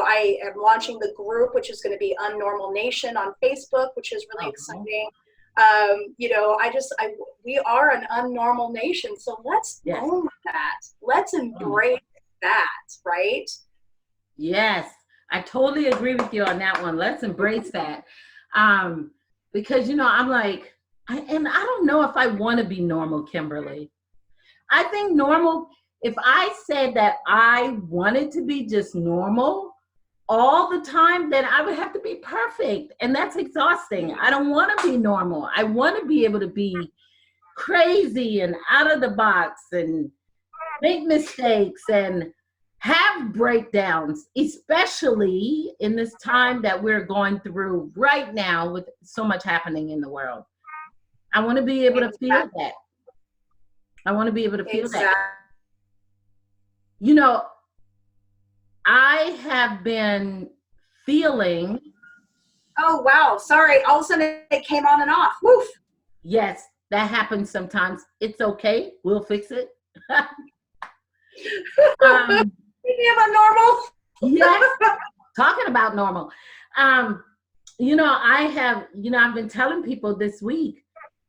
I am launching the group, which is going to be UnNormal Nation on Facebook, which is really exciting. We are an unnormal nation. So let's own that. Let's embrace that, right? Yes, I totally agree with you on that one. Let's embrace that. Because, I'm like, I don't know if I want to be normal, Kimberly. I think normal, if I said that I wanted to be just normal all the time, then I would have to be perfect. And that's exhausting. I don't want to be normal. I want to be able to be crazy and out of the box and make mistakes and have breakdowns, especially in this time that we're going through right now with so much happening in the world. I want to be able to feel that. I want to be able to feel that. I have been feeling. Oh, wow. Sorry. All of a sudden it came on and off. Woof. Yes, that happens sometimes. It's okay. We'll fix it. Speaking of normal. Yes. Talking about normal. I have, I've been telling people this week,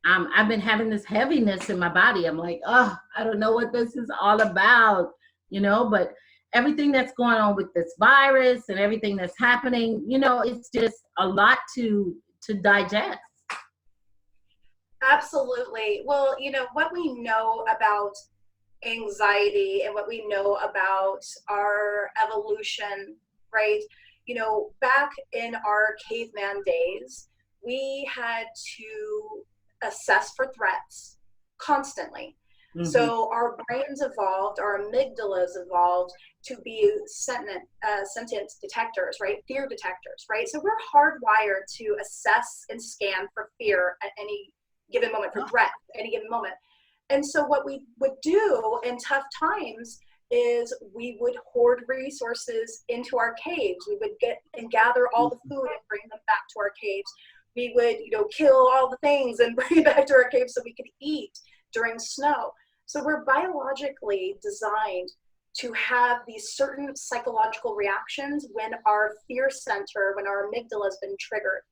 I've been having this heaviness in my body. I'm like, I don't know what this is all about, but everything that's going on with this virus and everything that's happening, it's just a lot to digest. Absolutely. Well, what we know about anxiety and what we know about our evolution, right? Back in our caveman days, we had to assess for threats constantly. Mm-hmm. So our brains evolved, our amygdalas evolved to be sentient detectors, right? Fear detectors, right? So we're hardwired to assess and scan for fear at any given moment, for threat at any given moment. And so what we would do in tough times is we would hoard resources into our caves. We would get and gather all the food and bring them back to our caves. We would, kill all the things and bring it back to our caves so we could eat during snow. So we're biologically designed to have these certain psychological reactions when our fear center, when our amygdala has been triggered.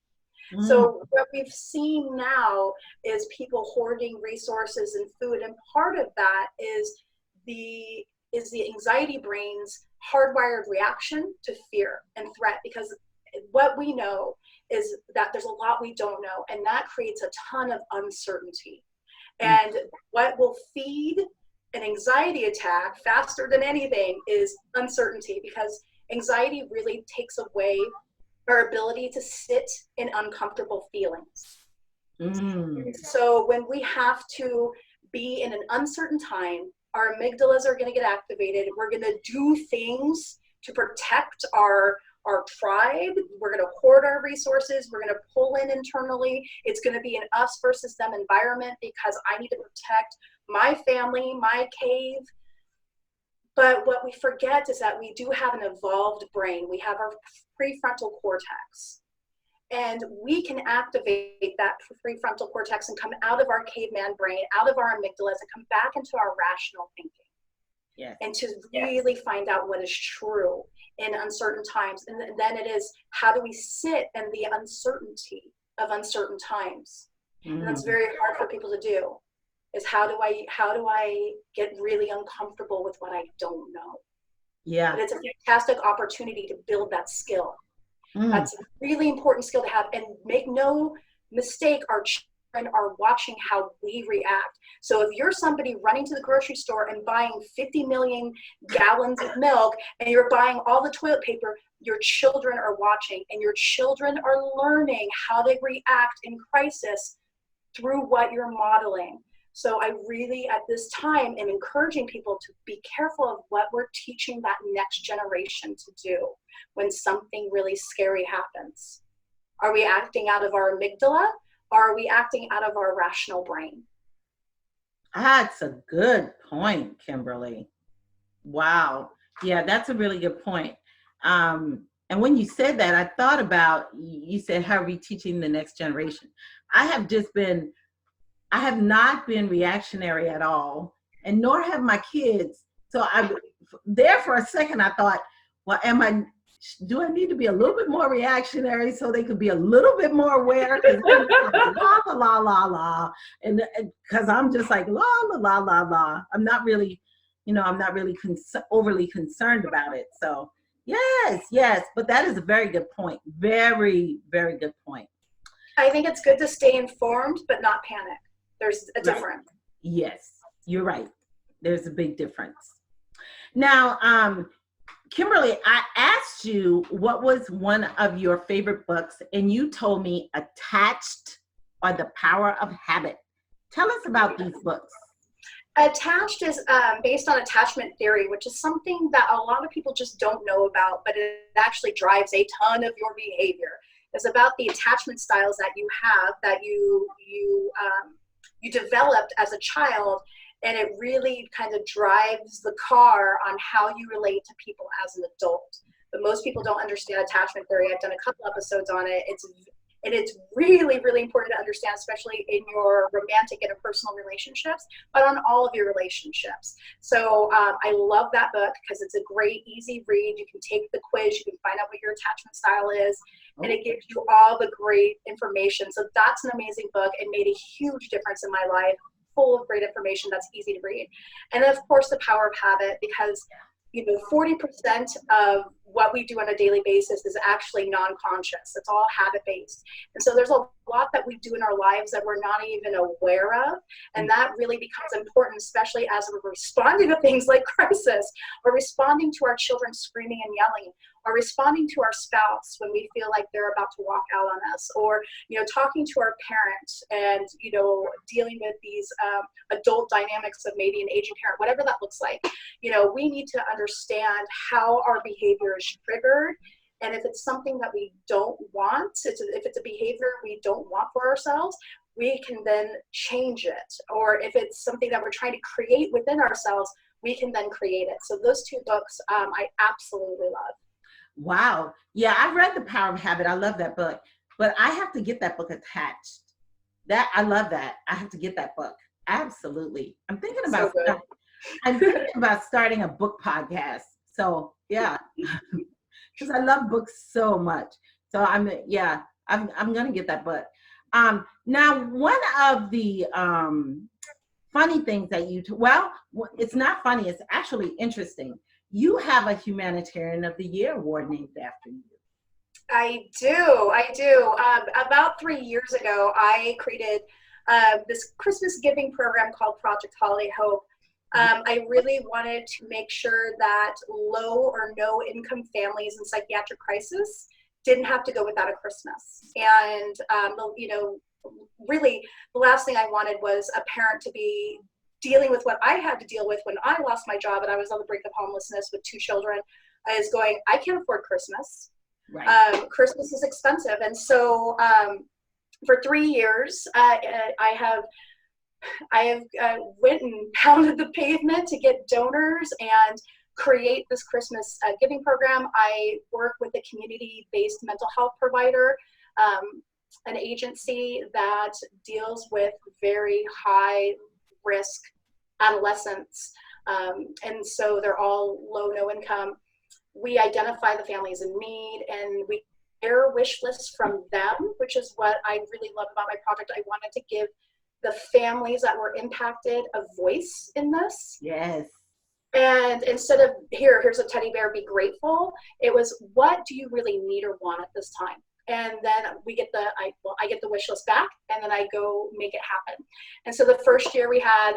So what we've seen now is people hoarding resources and food, and part of that is the anxiety brains hardwired reaction to fear and threat, because what we know is that there's a lot we don't know, and that creates a ton of uncertainty. And what will feed an anxiety attack faster than anything is uncertainty, because anxiety really takes away our ability to sit in uncomfortable feelings. So when we have to be in an uncertain time, our amygdalas are going to get activated. We're going to do things to protect our tribe. We're going to hoard our resources. We're going to pull in internally. It's going to be an us versus them environment, because I need to protect my family, my cave. But what we forget is that we do have an evolved brain. We have our prefrontal cortex, and we can activate that prefrontal cortex and come out of our caveman brain, out of our amygdalas, and come back into our rational thinking. Yes. And to really find out what is true in uncertain times. And then it is, how do we sit in the uncertainty of uncertain times? And that's very hard for people to do, is how do I get really uncomfortable with what I don't know? Yeah. But it's a fantastic opportunity to build that skill. That's a really important skill to have. And make no mistake, our children are watching how we react. So if you're somebody running to the grocery store and buying 50 million gallons of milk, and you're buying all the toilet paper, your children are watching, and your children are learning how they react in crisis through what you're modeling. So I really, at this time, am encouraging people to be careful of what we're teaching that next generation to do when something really scary happens. Are we acting out of our amygdala, or are we acting out of our rational brain? That's a good point, Kimberly. Wow. Yeah, that's a really good point. And when you said that, I thought about, you said, how are we teaching the next generation? I have not been reactionary at all, and nor have my kids. So there for a second, I thought, well, do I need to be a little bit more reactionary so they could be a little bit more aware? Because la, la, la, la, and because I'm just like, la, la, la, la, la. I'm not really overly concerned about it. So yes, but that is a very good point. Very, very good point. I think it's good to stay informed, but not panic. There's a difference. Yes, you're right. There's a big difference. Now, Kimberly, I asked you what was one of your favorite books, and you told me Attached or The Power of Habit. Tell us about these books. Attached is based on attachment theory, which is something that a lot of people just don't know about, but it actually drives a ton of your behavior. It's about the attachment styles that you have, that you developed as a child, and it really kind of drives the car on how you relate to people as an adult. But most people don't understand attachment theory. I've done a couple episodes on it. It's really, really important to understand, especially in your romantic and personal relationships, but on all of your relationships. So I love that book because it's a great, easy read. You can take the quiz, you can find out what your attachment style is, and it gives you all the great information. So that's an amazing book. It made a huge difference in my life, full of great information that's easy to read. And then, of course, The Power of Habit, because 40% of what we do on a daily basis is actually non-conscious. It's all habit-based. And so there's a lot that we do in our lives that we're not even aware of. And that really becomes important, especially as we're responding to things like crisis, or responding to our children screaming and yelling, or responding to our spouse when we feel like they're about to walk out on us, or talking to our parents and dealing with these adult dynamics of maybe an aging parent, whatever that looks like. We need to understand how our behavior is triggered, and if it's something that we don't want, if it's a behavior we don't want for ourselves, we can then change it. Or if it's something that we're trying to create within ourselves, we can then create it. So those two books I absolutely love. Wow. Yeah, I read The Power of Habit. I love that book, but I have to get that book Attached. I love that. I have to get that book. Absolutely. I'm thinking about starting a book podcast. So yeah, because I love books so much. So I'm going to get that book. Now, one of the funny things that it's not funny, it's actually interesting. you have a Humanitarian of the Year award named after you. I do. About 3 years ago, I created this Christmas giving program called Project Holiday Hope. I really wanted to make sure that low or no income families in psychiatric crisis didn't have to go without a Christmas. And, really the last thing I wanted was a parent to be dealing with what I had to deal with when I lost my job and I was on the brink of homelessness with 2 children, is going, I can't afford Christmas. Right. Christmas is expensive. And so for 3 years, I have went and pounded the pavement to get donors and create this Christmas giving program. I work with a community-based mental health provider, an agency that deals with very high risk adolescents. And so they're all low, no income. We identify the families in need and we share wish lists from them, which is what I really love about my project. I wanted to give the families that were impacted a voice in this. Yes. And instead of here's a teddy bear, be grateful, it was, what do you really need or want at this time? And then I get the wish list back and then I go make it happen. And so the first year we had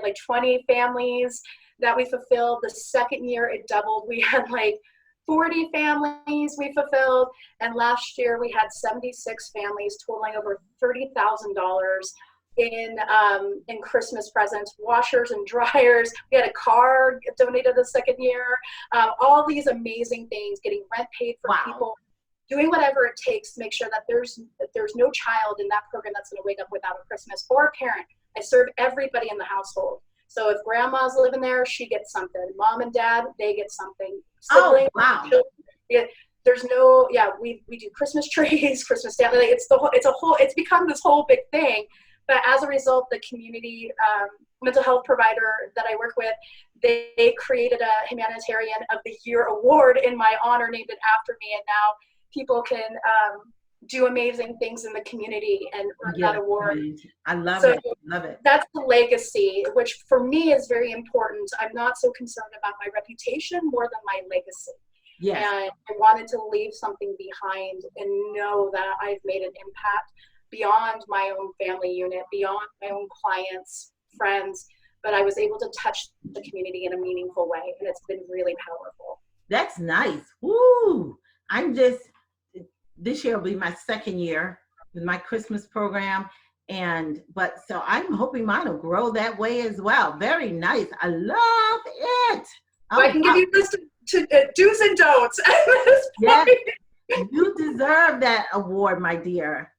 like 20 families that we fulfilled. The second year it doubled. We had like 40 families we fulfilled. And last year we had 76 families totaling over $30,000 in Christmas presents, washers and dryers. We had a car donated the second year. All these amazing things, getting rent paid for people, doing whatever it takes to make sure that there's no child in that program that's going to wake up without a Christmas, or a parent. I serve everybody in the household. So if grandma's living there, she gets something. Mom and dad, they get something. Siblings, children, there's no, we do Christmas trees, Christmas family. It's become this whole big thing. But as a result, the community mental health provider that I work with, they created a Humanitarian of the Year award in my honor, named it after me. And now people can do amazing things in the community and earn that award. I love it. Love it. That's the legacy, which for me is very important. I'm not so concerned about my reputation more than my legacy. Yes. And I wanted to leave something behind and know that I've made an impact beyond my own family unit, beyond my own clients, friends, but I was able to touch the community in a meaningful way, and it's been really powerful. That's nice. Woo! This year will be my second year with my Christmas program, so I'm hoping mine will grow that way as well. Very nice. I love it. I can give you a list of do's and don'ts. Yes. You deserve that award, my dear.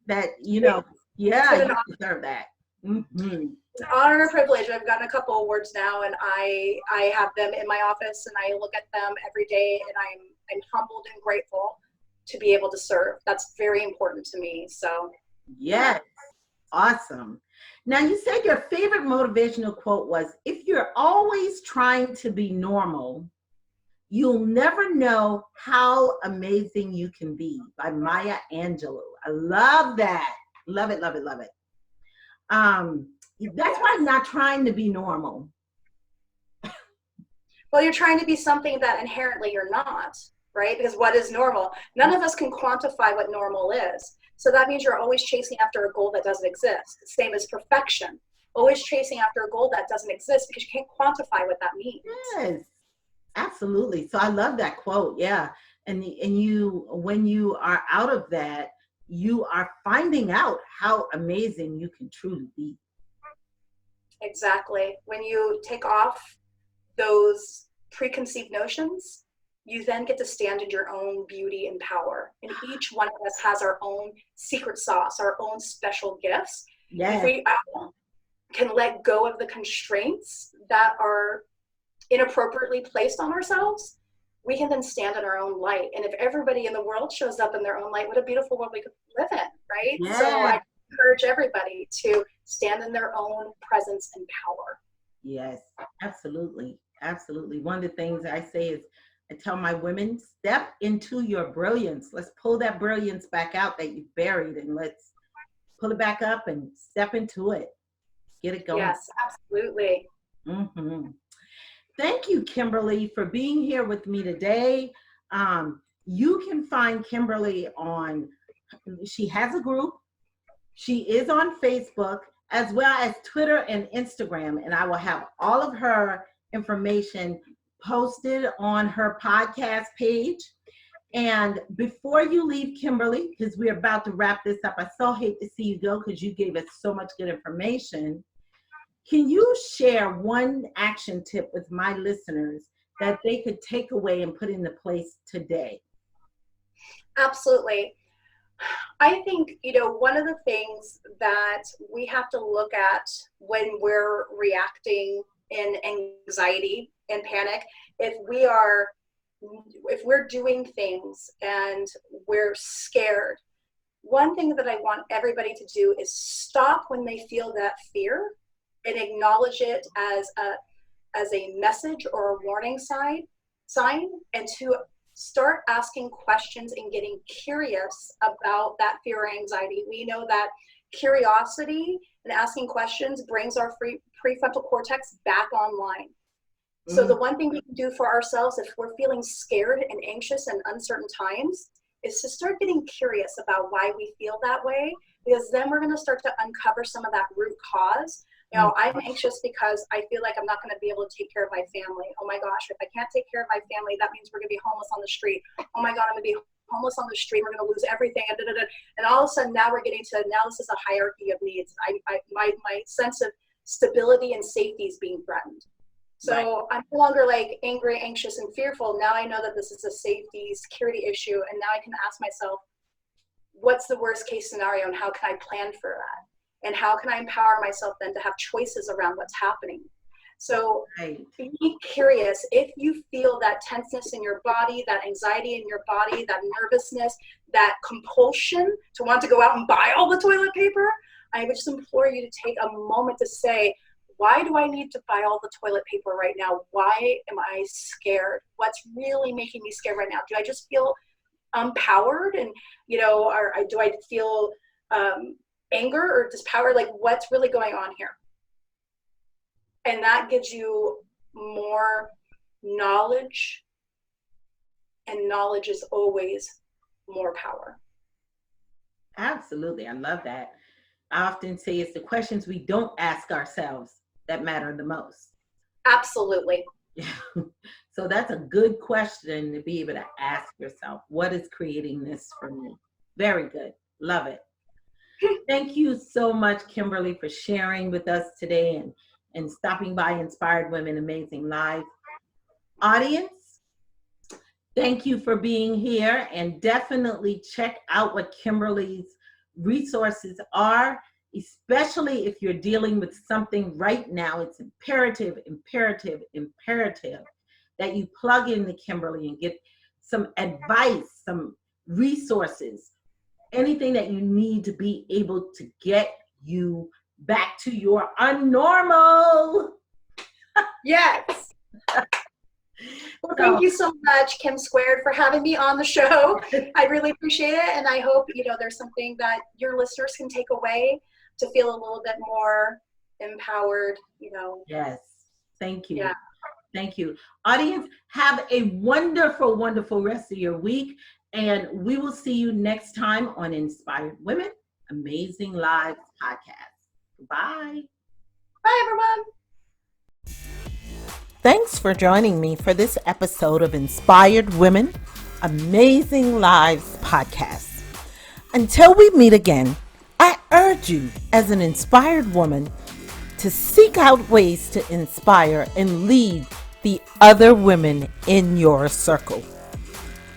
You deserve that. Mm-hmm. It's an honor and a privilege. I've gotten a couple awards now, and I have them in my office, and I look at them every day, and I'm humbled and grateful to be able to serve. That's very important to me. So yes, awesome. Now, you said your favorite motivational quote was, "If you're always trying to be normal, you'll never know how amazing you can be," by Maya Angelou. I love that. Love it, love it, love it. That's why I'm not trying to be normal. Well, you're trying to be something that inherently you're not, right? Because what is normal? None of us can quantify what normal is. So that means you're always chasing after a goal that doesn't exist. Same as perfection. Always chasing after a goal that doesn't exist because you can't quantify what that means. Yes. Absolutely. So I love that quote. Yeah. And you, when you are out of that, you are finding out how amazing you can truly be. Exactly. When you take off those preconceived notions, you then get to stand in your own beauty and power. And each one of us has our own secret sauce, our own special gifts. Yes. If we can let go of the constraints that are inappropriately placed on ourselves, we can then stand in our own light. And if everybody in the world shows up in their own light, what a beautiful world we could live in, right? Yeah. So I encourage everybody to stand in their own presence and power. Yes, absolutely. Absolutely. One of the things I say is, I tell my women, step into your brilliance. Let's pull that brilliance back out that you've buried, and let's pull it back up and step into it. Get it going. Yes, absolutely. Mm-hmm. Thank you, Kimberly, for being here with me today. You can find Kimberly she has a group. She is on Facebook as well as Twitter and Instagram. And I will have all of her information posted on her podcast page. And before you leave, Kimberly, because we're about to wrap this up, I so hate to see you go because you gave us so much good information. Can you share one action tip with my listeners that they could take away and put into place today? Absolutely. I think, one of the things that we have to look at when we're reacting in anxiety and panic, if we're doing things and we're scared, one thing that I want everybody to do is stop when they feel that fear and acknowledge it as a message or a warning sign, and to start asking questions and getting curious about that fear or anxiety. We know that curiosity and asking questions brings our prefrontal cortex back online. So the one thing we can do for ourselves if we're feeling scared and anxious in uncertain times is to start getting curious about why we feel that way, because then we're going to start to uncover some of that root cause. I'm anxious because I feel like I'm not going to be able to take care of my family. Oh my gosh, if I can't take care of my family, that means we're going to be homeless on the street. Oh my God, I'm going to be homeless on the street. We're going to lose everything. And all of a sudden now we're getting to, now this is a hierarchy of needs. My sense of stability and safety is being threatened. So right. I'm no longer like angry, anxious, and fearful. Now I know that this is a safety, security issue. And now I can ask myself, what's the worst case scenario and how can I plan for that? And how can I empower myself then to have choices around what's happening? So be curious. If you feel that tenseness in your body, that anxiety in your body, that nervousness, that compulsion to want to go out and buy all the toilet paper, I would just implore you to take a moment to say, why do I need to buy all the toilet paper right now? Why am I scared? What's really making me scared right now? Do I just feel empowered? And, or do I feel anger or dispower? Like, what's really going on here? And that gives you more knowledge, and knowledge is always more power. Absolutely. I love that. I often say it's the questions we don't ask ourselves that matter the most. Absolutely. Yeah. So that's a good question to be able to ask yourself. What is creating this for me? Very good. Love it. Thank you so much, Kimberly, for sharing with us today and stopping by Inspired Women Amazing Lives. Audience, thank you for being here, and definitely check out what Kimberly's resources are, especially if you're dealing with something right now. It's imperative that you plug into Kimberly and get some advice, some resources, anything that you need to be able to get you back to your unnormal. Yes. Well, thank you so much, Kim Squared, for having me on the show. I really appreciate it. And I hope, there's something that your listeners can take away to feel a little bit more empowered, Yes. Thank you. Yeah. Thank you. Audience, have a wonderful, wonderful rest of your week. And we will see you next time on Inspired Women Amazing Lives podcast. Bye. Bye, everyone. Thanks for joining me for this episode of Inspired Women Amazing Lives podcast. Until we meet again, I urge you as an inspired woman to seek out ways to inspire and lead the other women in your circle.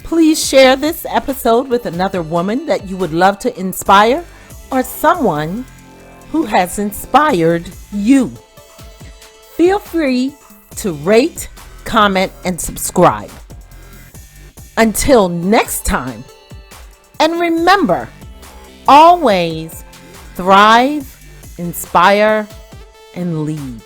Please share this episode with another woman that you would love to inspire, or someone who has inspired you. Feel free to rate, comment, and subscribe. Until next time, and remember, always thrive, inspire, and lead.